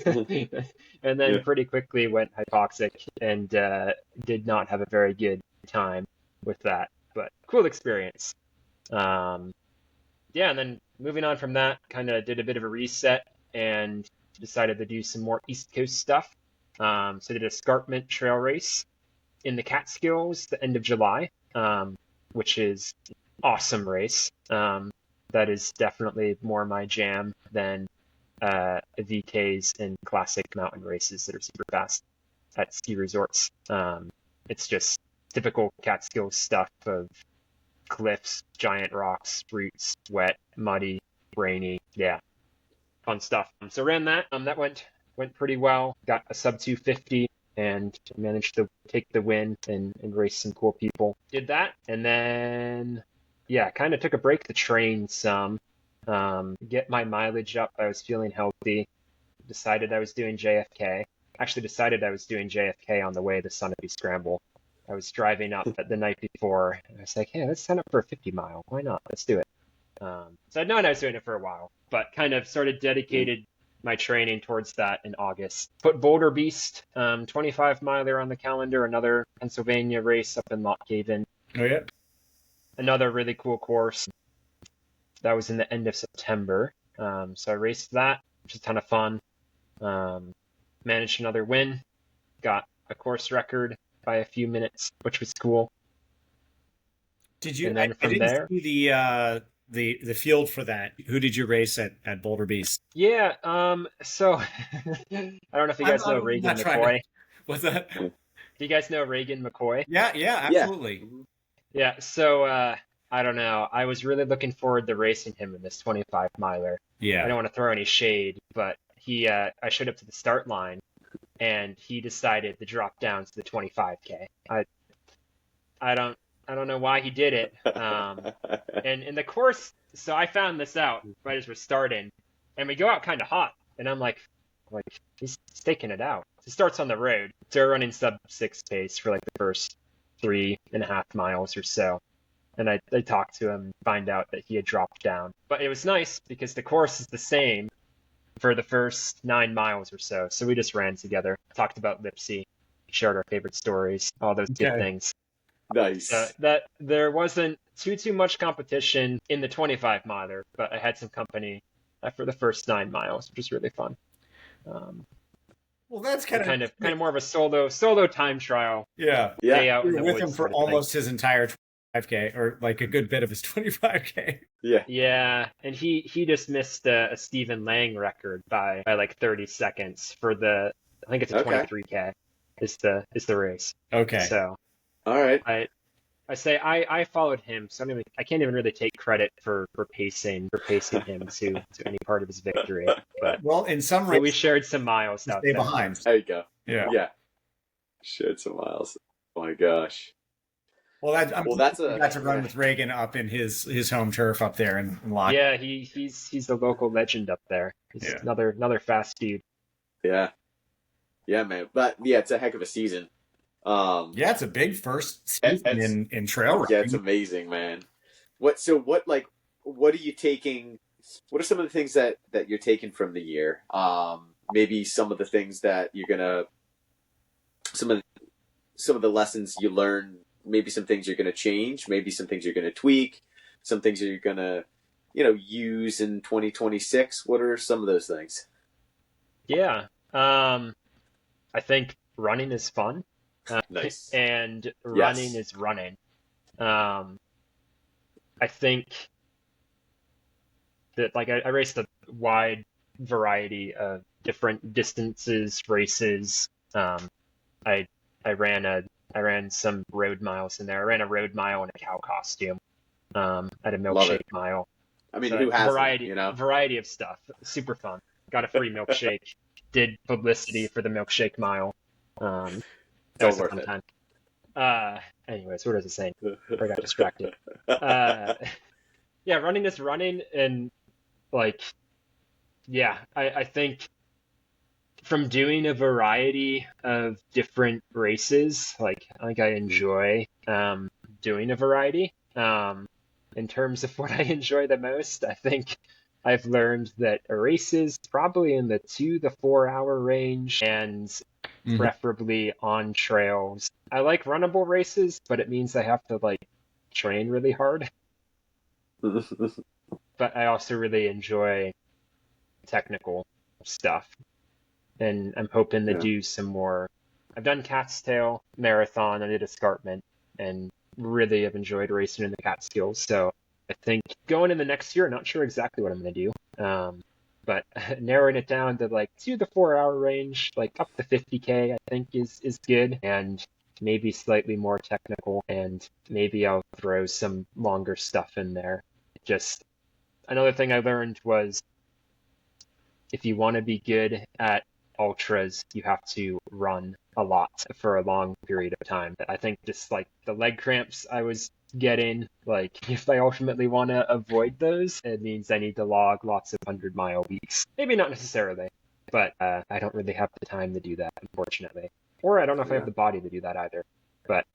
and then Yeah. pretty quickly went hypoxic and did not have a very good time with that. But cool experience. Yeah, and then moving on from that, kind of did a bit of a reset and decided to do some more East Coast stuff. So did a escarpment trail race in the Catskills the end of July, which is awesome race. That is definitely more my jam than VKs and classic mountain races that are super fast at ski resorts. It's just typical Catskills stuff of cliffs, giant rocks, roots, wet, muddy, rainy. Yeah, fun stuff. So ran that. That went pretty well. Got a sub 250 and managed to take the win and race some cool people. Did that, and then yeah, kind of took a break to train some, get my mileage up. I was feeling healthy. Decided I was doing JFK. Actually decided I was doing JFK on the way to Sunapee Scramble. I was driving up the night before, and I was like, hey, let's sign up for a 50 mile. Why not? Let's do it. So I'd known I was doing it for a while, but kind of started dedicated my training towards that in August. Put Boulder Beast, 25 miler on the calendar, another Pennsylvania race up in Lock Haven. Oh, yeah. Another really cool course. That was in the end of September. So I raced that, which is a ton of fun. Managed another win. Got a course record by a few minutes, which was cool. Did you? And then I from didn't there, see the field for that. Who did you race at Boulder Beast? yeah. So I don't know if you guys know I'm Reagan not trying McCoy. to. What's that? Do you guys know Reagan McCoy? Yeah, absolutely. Yeah. So I don't know. I was really looking forward to racing him in this 25 miler. Yeah. I don't want to throw any shade, but I showed up to the start line, and he decided to drop down to the 25K. I don't know why he did it. And in the course, so I found this out right as we're starting, and we go out kind of hot, and I'm like he's taking it out. He starts on the road, so we're running sub 6 pace for like the first 3.5 miles or so. And I talked to him, find out that he had dropped down. But it was nice because the course is the same for the first 9 miles or so. So we just ran together, talked about Lipsy, shared our favorite stories, all those good things. Nice. That there wasn't too much competition in the 25 miler, but I had some company for the first 9 miles, which was really fun. Well, that's kind of more of a solo time trial. Yeah. Day out You in were the with woods him for sort of thing. almost his entire 25K, or like a good bit of his 25K. Yeah. Yeah, and he just missed a Stephen Lang record by like 30 seconds for the, I think it's a 23K is the race. Okay. So All right. I say I followed him, so I can't even really take credit for pacing him to any part of his victory. But well, in some races, we shared some miles out stay there. behind. There you go. Yeah. Yeah. Shared some miles. Oh my gosh. Well, I'm that's got to run with Reagan up in his home turf up there in Lock. Yeah, he's the local legend up there. He's another fast dude. Yeah. Yeah, man. But yeah, it's a heck of a season. Yeah, it's a big first season in trail running. Yeah, it's amazing, man. What are you taking what are some of the things that you're taking from the year? Maybe some of the things that you're gonna some of the lessons you learn. Maybe some things you're gonna change. Maybe some things you're gonna tweak. Some things you're gonna use in 2026. What are some of those things? Yeah. I think running is fun, Nice. and running Yes. is running. Um, I think that like I raced a wide variety of different distances, races. I I ran a I ran some road miles in there. I ran a road mile in a cow costume, at a Love it. milkshake mile. I mean, So who hasn't? variety of stuff. Super fun. Got a free milkshake. Did publicity for the milkshake mile. Um, that So was a worth fun it. time. Anyways, what was I saying? I got distracted. Uh, yeah, running is running, and like, yeah, I think from doing a variety of different races, like I enjoy doing a variety. In terms of what I enjoy the most, I think I've learned that a race is probably in the 2 to 4 hour range, and Mhm. preferably on trails. I like runnable races, but it means I have to like train really hard. But I also really enjoy technical stuff, and I'm hoping to Yeah. do some more. I've done Cat's Tail Marathon, I did escarpment, and really have enjoyed racing in the Catskills. So I think going in the next year, not sure exactly what I'm going to do. But narrowing it down to like 2 to 4 hour range, like up to 50K, I think is good, and maybe slightly more technical, and maybe I'll throw some longer stuff in there. Just another thing I learned was if you want to be good at ultras, you have to run a lot for a long period of time. I think just like the leg cramps I was getting, like if I ultimately want to avoid those, it means I need to log lots of 100-mile weeks. Maybe not necessarily, but I don't really have the time to do that, unfortunately. Or I don't know if I have Yeah. the body to do that either. But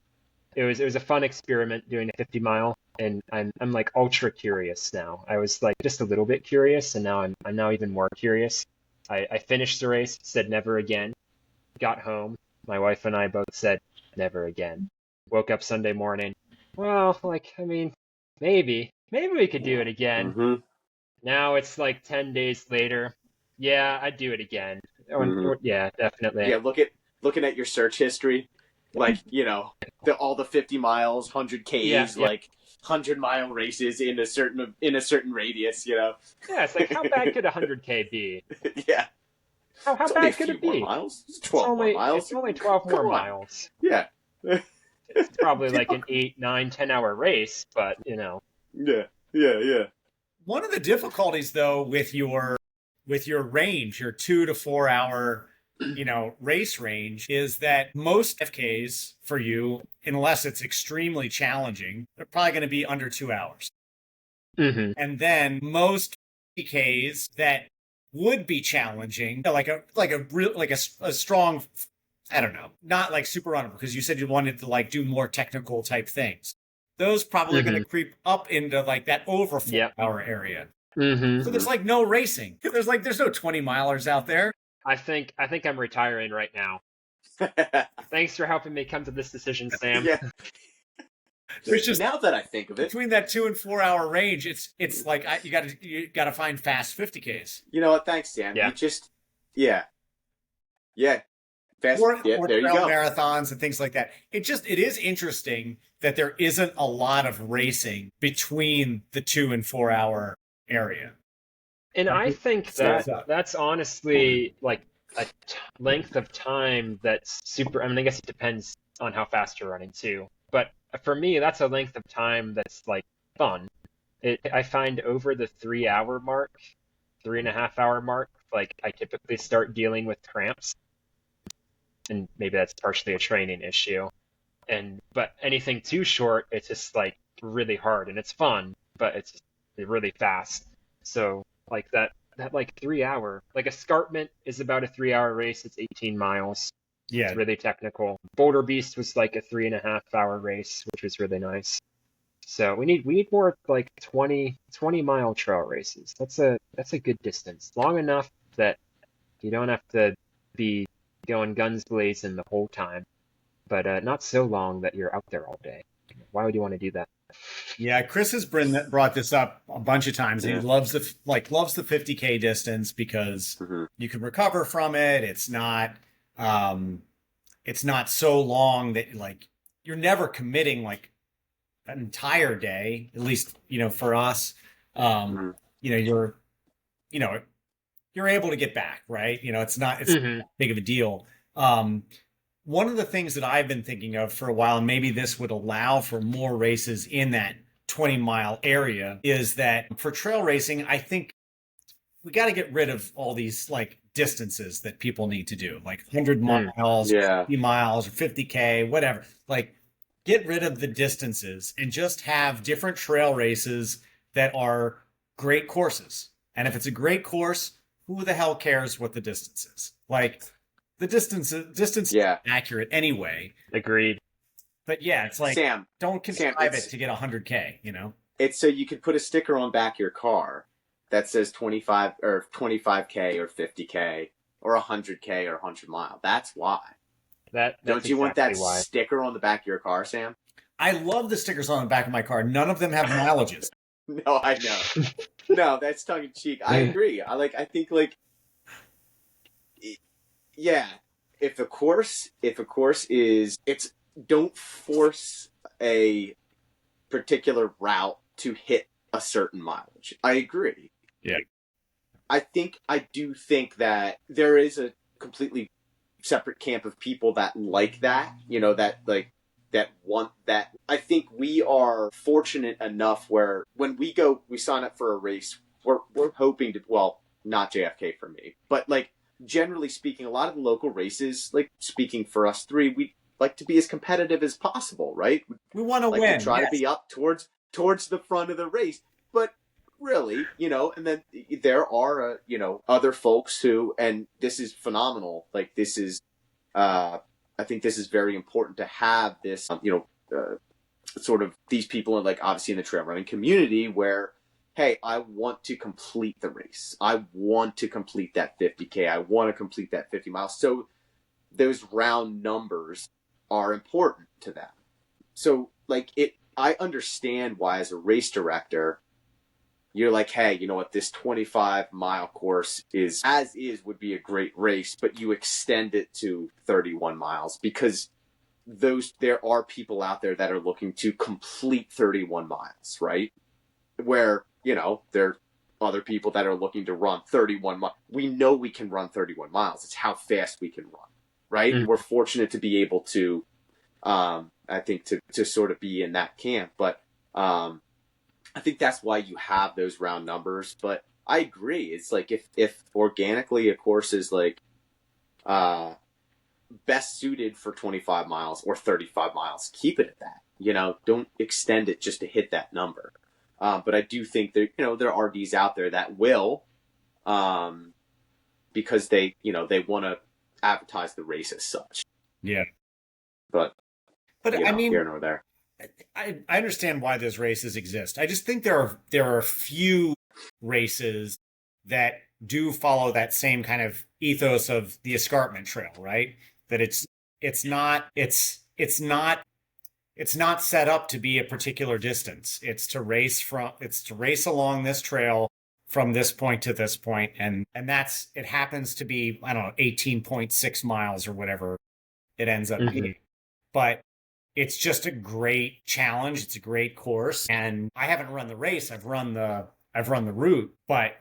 it was a fun experiment doing a 50 mile, and I'm like ultra curious now. I was like just a little bit curious, and now I'm now even more curious. I finished the race, said never again. Got home, my wife and I both said never again. Woke up Sunday morning. Well, like I mean, maybe we could do Yeah. it again. Mm-hmm. Now it's like 10 days later. Yeah, I'd do it again. Mm-hmm. Yeah, definitely. Yeah. Looking at your search history, like all the 50 miles, 100 Yeah, Ks, yeah. like 100-mile races in a certain radius. Yeah, it's like how bad could 100K be? Yeah. How It's only a bad could few it more be? miles. It's It's 12 more only miles. it's only 12 Come more on. miles. Yeah. It's probably like Yeah. an 8, 9, 10 hour race, but Yeah. Yeah. Yeah. One of the difficulties though with your range, your 2 to 4 hour, race range is that most FKs for you, unless it's extremely challenging, they're probably going to be under 2 hours. hmm And then most PKs that would be challenging, like a strong, I don't know, not like super runnable because you said you wanted to like do more technical type things. Those probably going hmm to creep up into like that over four Yep. hour area. So hmm there's like no racing. There's no 20 milers out there. I think I'm retiring right now. Thanks for helping me come to this decision, Sam. Yeah. There's just Now that I think of it, between that 2 and 4 hour range, it's like you gotta find fast 50Ks. you know what? Thanks, Sam. Yeah. Yeah. Yeah. Fast. Or Yeah. or There you trail go. marathons and things like that. It is interesting that there isn't a lot of racing between the 2 and 4 hour area. And I think Yeah. that's honestly like a length of time that's super. I mean, I guess it depends on how fast you're running too. But for me, that's a length of time that's like fun. I find over the 3 hour mark, 3.5 hour mark, like I typically start dealing with cramps, and maybe that's partially a training issue. But anything too short, it's just like really hard, and it's fun, but it's really fast. So like that like 3 hour, like escarpment is about a 3 hour race. It's 18 miles. It's Yeah. really technical. Boulder Beast was like a 3.5 hour race, which was really nice. So we need more like 20 mile trail races. That's a good distance. Long enough that you don't have to be going guns blazing the whole time, but not so long that you're out there all day. Why would you want to do that? Yeah, Chris has brought this up a bunch of times. He Yeah. loves the 50K distance because Hmm. you can recover from it. Um, it's not so long that like you're never committing like an entire day. At least for us, um, Hmm. you're you know you're able to get back, right? It's not Hmm. big of a deal. Um, One of the things that I've been thinking of for a while, and maybe this would allow for more races in that 20-mile area, is that for trail racing, I think we got to get rid of all these like distances that people need to do, like 100 Mm. miles, Yeah. 50 miles, or 50K, whatever. Like, get rid of the distances and just have different trail races that are great courses. And if it's a great course, who the hell cares what the distance is? Like, the distance is Yeah. accurate anyway. Agreed. But yeah, it's like Sam, don't Sam, contrive it to get 100K, it's so you can put a sticker on back of your car that says 25 or 25K or 50K or 100K or 100 mile. That's why. That's Don't you want that exactly why. sticker on the back of your car, Sam? I love the stickers on the back of my car. None of them have mileages. No, I know. No, that's tongue in cheek. I agree. I think yeah, if a course is it's don't force a particular route to hit a certain mileage. I agree. Yeah. I do think that there is a completely separate camp of people that like that, that want that. I think we are fortunate enough where when we sign up for a race, we're hoping to, well, not JFK for me, but like generally speaking, a lot of the local races, like speaking for us three, we like to be as competitive as possible, right? We want to Like win. to try Yes. to be up towards the front of the race, but really, and then there are other folks who, and this is phenomenal. Like this is, I think this is very important to have this, sort of these people, like obviously in the trail running community, where hey, I want to complete the race. I want to complete that 50K. I want to complete that 50 miles. So those round numbers are important to them. So like I understand why as a race director, you're like, hey, you know what, this 25-mile course is as is would be a great race, but you extend it to 31 miles because there are people out there that are looking to complete 31 miles, right? Where, there are other people that are looking to run 31 miles. We know we can run 31 miles. It's how fast we can run, right? Mm. And we're fortunate to be able to, I think, to sort of be in that camp. But I think that's why you have those round numbers. But I agree. It's like if organically a course is like best suited for 25 miles or 35 miles, keep it at that. Don't extend it just to hit that number. But I do think that, there are RDs out there that will, because they want to advertise the race as such. Yeah. But I mean, here nor there. I understand why those races exist. I just think there are a few races that do follow that same kind of ethos of the escarpment trail, right? That it's not set up to be a particular distance. It's to race along this trail from this point to this point, and it happens to be, I don't know, 18.6 miles or whatever it ends up Mhm. being. But it's just a great challenge. It's a great course. And I haven't run the race. I've run the route, but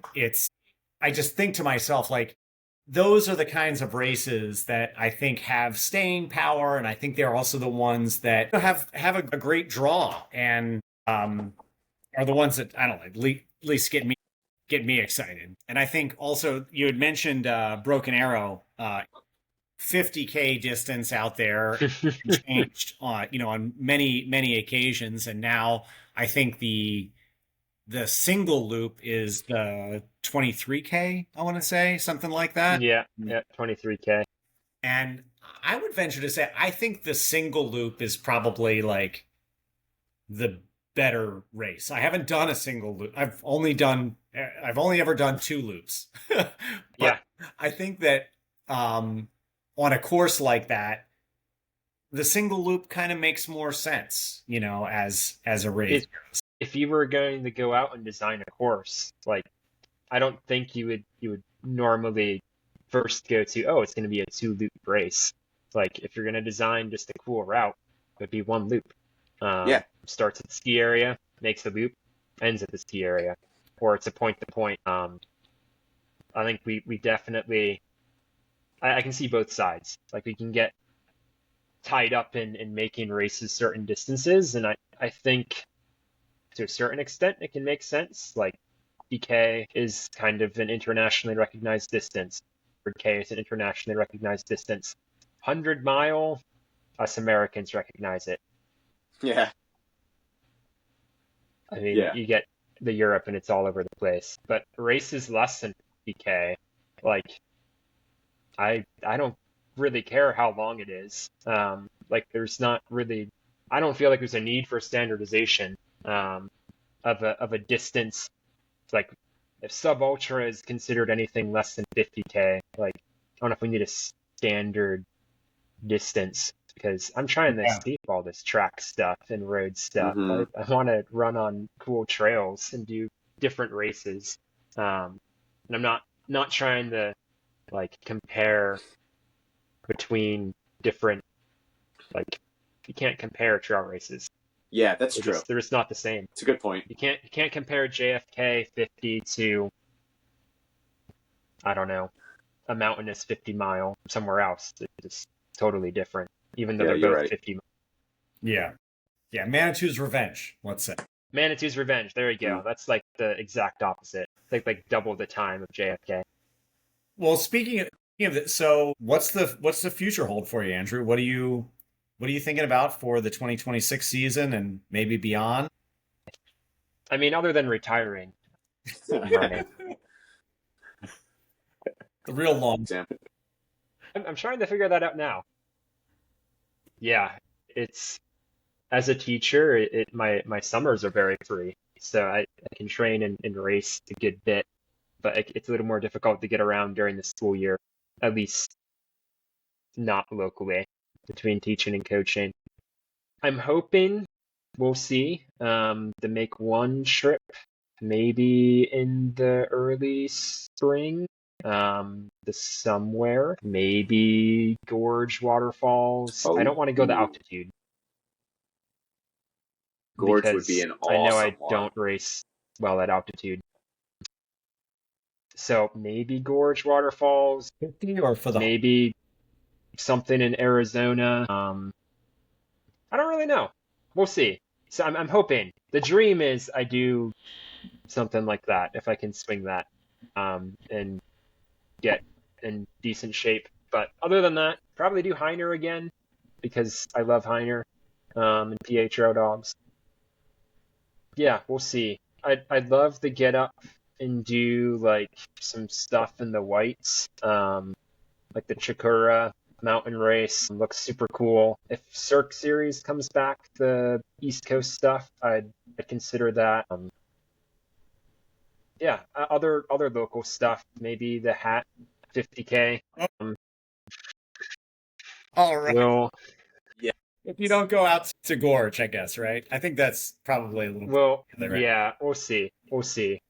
I just think to myself, like, those are the kinds of races that I think have staying power. And I think they're also the ones that have a great draw and, are the ones that, I don't know, at least get me excited. And I think also you had mentioned, Broken Arrow, 50K distance out there changed on many occasions, and now I think the single loop is the 23K, I want to say, something like that. Yeah, 23K. And I would venture to say I think the single loop is probably like the better race. I haven't done a single loop. I've only ever done 2 loops. But Yeah, I think that on a course like that, the single loop kind of makes more sense, as a race. if you were going to go out and design a course, like I don't think you would normally first go to, oh, it's going to be a 2 loop race. Like if you're going to design just a cool route, it would be 1 loop. Yeah. Starts at the ski area, makes a loop, ends at the ski area, or it's a point to point. I think we definitely, I can see both sides. Like we can get tied up in making races certain distances, and I think to a certain extent it can make sense. Like PK is kind of an internationally recognized distance. 100K is an internationally recognized distance. 100 mile, us Americans recognize it. Yeah. I mean, Yeah. you get the Europe and it's all over the place. But races less than 50K, like I don't really care how long it is. Like there's not really, I don't feel like there's a need for standardization of a distance. Like if sub ultra is considered anything less than 50K, like I don't know if we need a standard distance because I'm trying to Yeah. escape all this track stuff and road stuff. Mm-hmm. I want to run on cool trails and do different races. And I'm not trying to like compare between different, like you can't compare trail races. Yeah, that's true. They're just not the same. It's a good point. You can't compare JFK 50 to, I don't know, a mountainous 50 mile somewhere else. It's just totally different, even though Yeah, they're you're both right. 50. Yeah. Yeah. Manitou's Revenge, let's say. Manitou's Revenge. There you go. Mm. That's like the exact opposite. Like double the time of JFK. Well, speaking of it, so what's the future hold for you, Andrew? What are you thinking about for the 2026 season and maybe beyond? I mean, other than retiring, I'm running. The real long. I'm trying to figure that out now. Yeah, it's as a teacher, my summers are very free, so I can train and race a good bit, but it's a little more difficult to get around during the school year, at least not locally, between teaching and coaching. I'm hoping we'll see to make one trip, maybe in the early spring, to somewhere, maybe Gorge Waterfalls. I don't want to go to altitude Gorge would be because an I know awesome I one. don't race well at altitude. So maybe Gorge Waterfalls, 50 or for the maybe something in Arizona. I don't really know. We'll see. So I'm hoping. The dream is I do something like that if I can swing that, and get in decent shape. But other than that, probably do Heiner again because I love Heiner, and Pietro dogs. Yeah, we'll see. I'd love to get up and do like some stuff in the whites, like the Chikura mountain race looks super cool. If Cirque Series comes back, the East Coast stuff, I'd consider that. Yeah, other local stuff, maybe the Hat 50K. All right. Will Yeah. If you don't go out to Gorge, I guess, right? I think that's probably a little Well, right? yeah, we'll see. We'll see.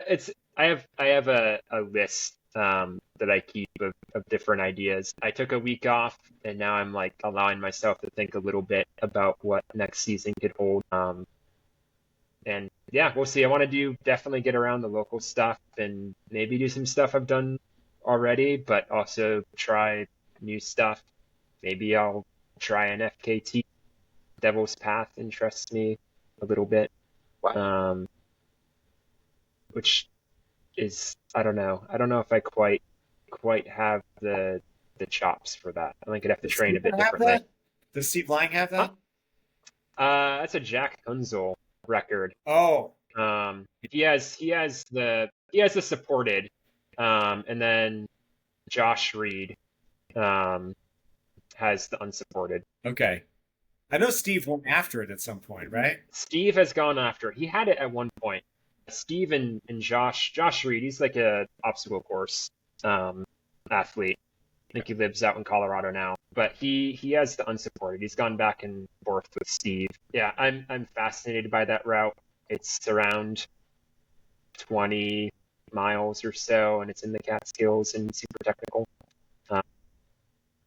It's I have a list that I keep of different ideas. I took a week off and now I'm like allowing myself to think a little bit about what next season could hold. And yeah, we'll see. I want to definitely get around the local stuff and maybe do some stuff I've done already, but also try new stuff. Maybe I'll try an FKT. Devil's Path interests me a little bit. Wow. Which is I don't know. I don't know if I quite have the chops for that. I think I'd have to Does train a Steve bit have differently. that? Does Steve Lang have Huh? that? That's a Jack Hunzel record. Oh, He has the supported, and then Josh Reed has the unsupported. okay. I know Steve went after it at some point, right? Steve has gone after it. He had it at one point. Steve and Josh Reed, he's like a obstacle course um, athlete. I think he lives out in Colorado now, but he has the unsupported. He's gone back and forth with Steve. Yeah, I'm fascinated by that route. It's around 20 miles or so, and it's in the Catskills and super technical. Um,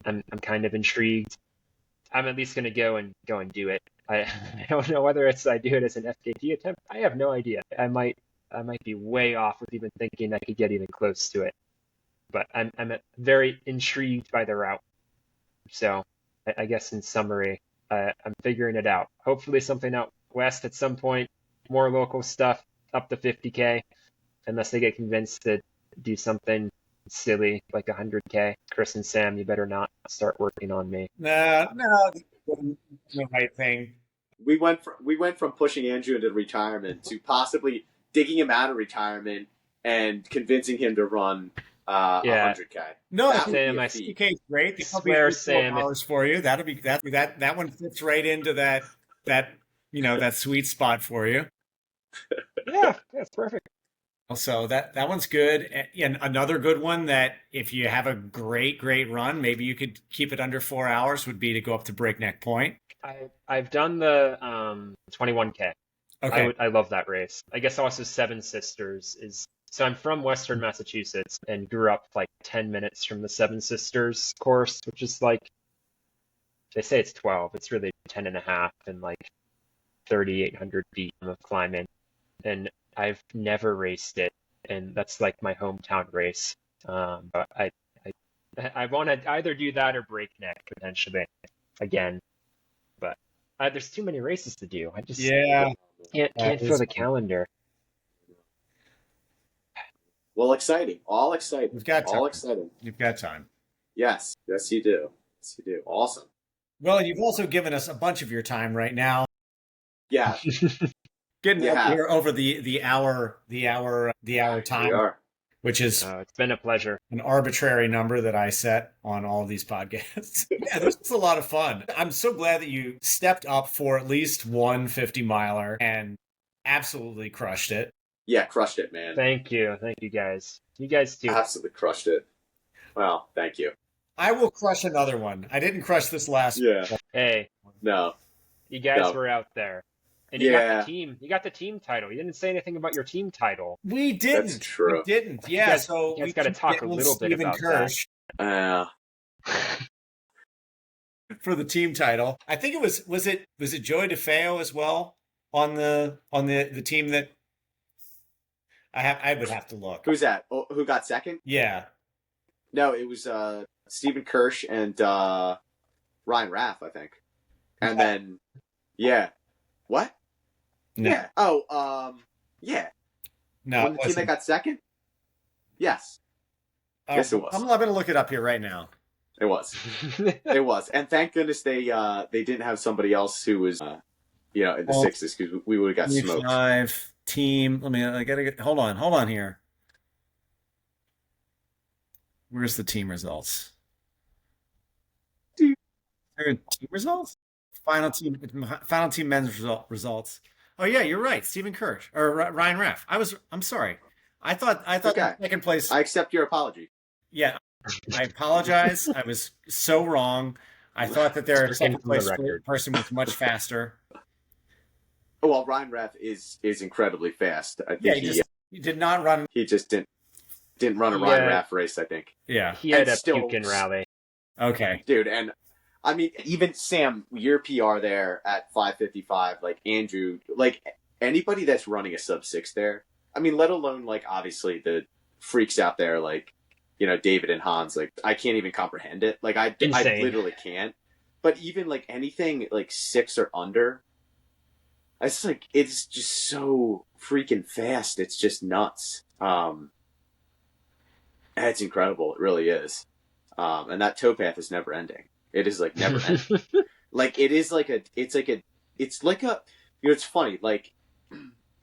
I'm kind of intrigued. I'm at least going to go and do it. I don't know whether I do it as an FKT attempt. I have no idea. I might be way off with even thinking I could get even close to it. But I'm very intrigued by the route. So I guess in summary, I'm figuring it out. Hopefully something out west at some point, more local stuff up to 50K, unless they get convinced to do something silly like 100K. Chris and Sam, you better not start working on me. No, the right thing. We went from pushing Andrew into retirement to possibly digging him out of retirement and convincing him to run 100K. No, Sam, I CK is great. The swear, Sam, hours for you. That'll be that one fits right into that that sweet spot for you. Yeah, that's perfect. So that one's good. And another good one that if you have a great run, maybe you could keep it under 4 hours would be to go up to Breakneck Point. I've done the 21K. Okay. I love that race. I guess also Seven Sisters is. So I'm from Western Massachusetts and grew up like 10 minutes from the Seven Sisters course, which is like, they say it's 12. It's really 10 and a half and like 3,800 feet of climbing. And I've never raced it. And that's like my hometown race. But I want to either do that or Breakneck potentially again. But there's too many races to do. I just can't fill the calendar. Well, exciting. All exciting. We've got time. All exciting. You've got time. Yes. Yes, you do. Yes, you do. Awesome. Well, you've also given us a bunch of your time right now. Yeah. Getting up here over the hour time. We are. Which is it's been a pleasure. An arbitrary number that I set on all of these podcasts. Yeah, this was a lot of fun. I'm so glad that you stepped up for at least one 50-miler and absolutely crushed it. Yeah, crushed it, man. Thank you guys. You guys too. Absolutely crushed it. Well, thank you. I will crush another one. I didn't crush this last one. Yeah. Hey. No. You guys were out there. And you got the team. You got the team title. You didn't say anything about your team title. We didn't. That's true. We didn't. Yeah, you guys got to talk a little bit about Kirsch that. For the team title. I think it was it Joey DeFeo as well on the team that I would have to look. Who's that? Oh, who got second? Yeah. No, it was Stephen Kirsch and Ryan Raff, I think. And then what? No. Yeah. Oh, yeah. No. On the team that got second? Yes. Yes, it was. I'm going to look it up here right now. It was. It was. And thank goodness they didn't have somebody else who was in the sixes, because we would have got smoked. 5 team. I gotta get hold on here. Where's the team results? Team results? Final team men's results. Oh yeah, you're right. Stephen Kirsch or Ryan Raff. I'm sorry. I thought okay. Second place. I accept your apology. Yeah, I apologize. I was so wrong. I thought that their second place person was much faster. Well, Ryan Raff is incredibly fast. I think he did not run. He just didn't run a Ryan Raff race, I think. Yeah, he had a puking rally. Okay, dude, and I mean, even Sam, your PR there at 5:55, like Andrew, like anybody that's running a sub-6 there. I mean, let alone like obviously the freaks out there, like David and Hans. Like I can't even comprehend it. Like I literally can't. But even like anything like 6 or under, it's just so freaking fast. It's just nuts. It's incredible. It really is. And that towpath is never ending. It is like never ending. Like it's funny. Like,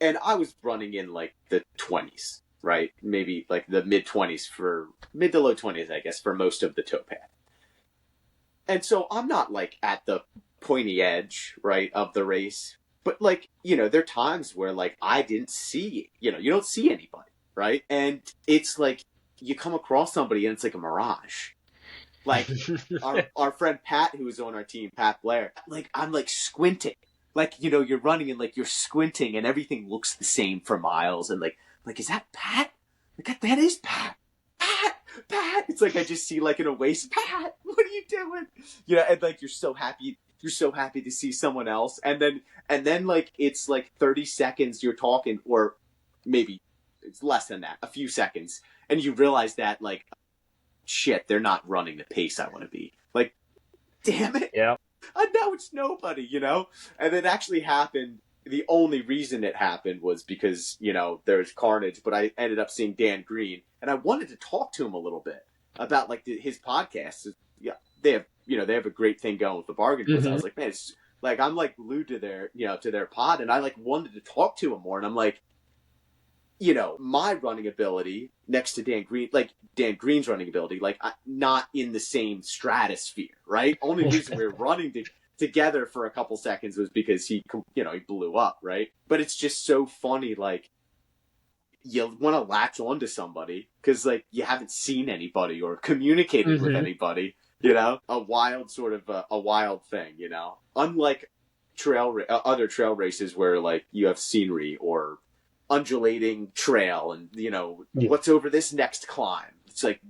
and I was running in like the 20s, right? Maybe like the mid to low 20s, I guess, for most of the towpath. And so I'm not like at the pointy edge, right, of the race. But like, there are times where like I didn't see, you don't see anybody, right? And it's like you come across somebody and it's like a mirage. Like our friend Pat, who was on our team, Pat Blair, like I'm like squinting. Like, you're running and like you're squinting and everything looks the same for miles and like is that Pat? Like that is Pat. Pat. It's like I just see like an oasis. Pat, what are you doing? And like you're so happy to see someone else, and then like it's like 30 seconds you're talking, or maybe it's less than that, a few seconds, and you realize that like shit, they're not running the pace I want to be. Like, damn it. Yeah. And now it's nobody, And it actually happened. The only reason it happened was because, there was carnage, but I ended up seeing Dan Green and I wanted to talk to him a little bit about like his podcast. Yeah, they have a great thing going with the Bargain Boys. I was like, man, it's like, I'm like glued to their pod, and I like wanted to talk to him more. And I'm like, my running ability next to Dan Green, like Dan Green's running ability, like not in the same stratosphere, right? Only reason we were running together for a couple seconds was because he blew up, right? But it's just so funny, like you want to latch on to somebody because like you haven't seen anybody or communicated with anybody, a wild sort of a wild thing, unlike other trail races where like you have scenery or undulating trail and what's over this next climb. It's like,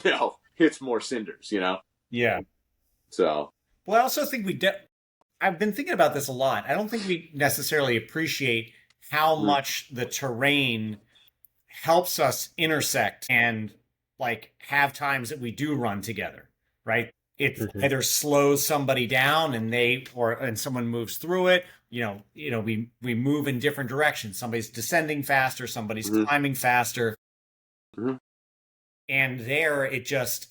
no, it's more cinders, Yeah. So, well, I also think I've been thinking about this a lot. I don't think we necessarily appreciate how much the terrain helps us intersect and like have times that we do run together, right? It either slows somebody down and someone moves through it. We move in different directions. Somebody's descending faster, somebody's climbing faster. And there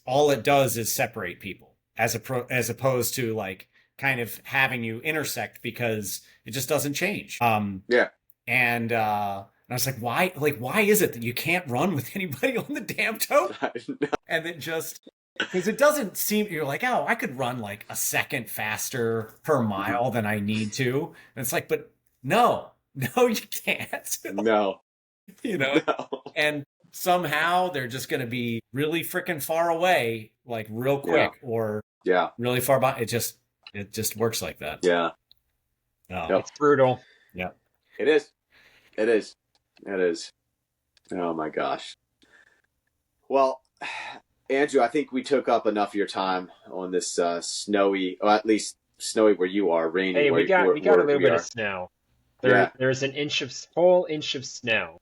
all it does is separate people as opposed to like kind of having you intersect because it just doesn't change. Yeah. And I was like, why is it that you can't run with anybody on the damn tote? And it just, because it doesn't seem, you're like, oh, I could run like a second faster per mile than I need to. And it's like, but no, you can't. No. No. And somehow they're just going to be really freaking far away, like real quick or really far by. It just works like that. Yeah. Oh. It's brutal. Yeah. It is. Oh my gosh. Well, Andrew, I think we took up enough of your time on this snowy, or at least snowy where you are, rainy. Hey, we got a little bit of snow. There's an whole inch of snow.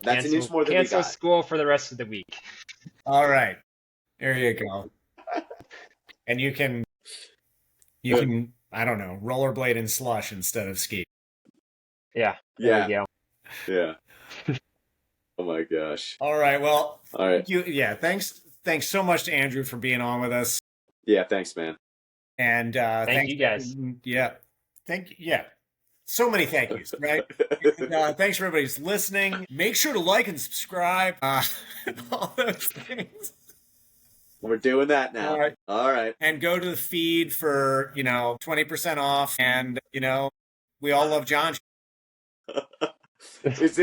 That's an inch more than we got. Cancel school for the rest of the week. All right. There you go. And you can, I don't know, rollerblade in slush instead of ski. Yeah. There you go. Yeah. Oh my gosh. All right. Well, all right. Thanks so much to Andrew for being on with us. Yeah. Thanks, man. And thank you guys. Yeah. So many thank yous, right? And, thanks for everybody's listening. Make sure to like and subscribe. All those things. We're doing that now. All right. And go to the feed for, 20% off. And, we all love John. Is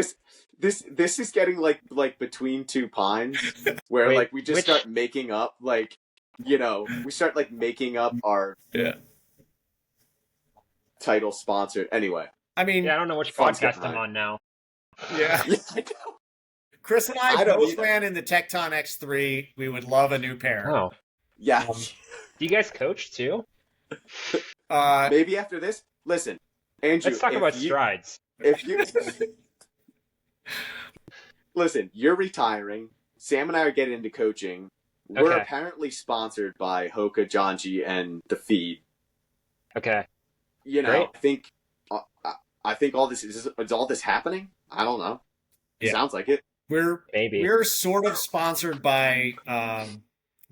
this is getting like Between Two Pines, where Wait, like we just start making up like, we start like making up our title sponsored. Anyway, I mean, I don't know which podcast I'm on now. Yeah. I know. Chris and I both ran in the Tecton X3. We would love a new pair. Oh, yeah. Do you guys coach too? Maybe after this. Listen, Andrew. Let's talk about strides. If you listen, you're retiring. Sam and I are getting into coaching. We're apparently sponsored by Hoka, Janji, and the Feed. Okay. Great. I think all this is all this happening. I don't know. It sounds like it. We're sort of sponsored by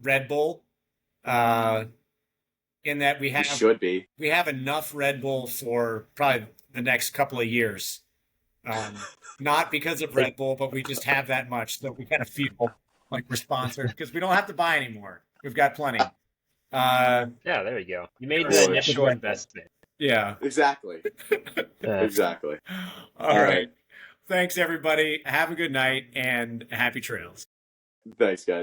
Red Bull. In that we have enough Red Bull for probably the next couple of years. Not because of Red Bull, but we just have that much that we kind of feel like we're sponsored because we don't have to buy anymore. We've got plenty. Yeah, there you go. You made the Really? initial investment. Yeah. Exactly. Exactly. All right. Thanks, everybody. Have a good night and happy trails. Thanks, guys.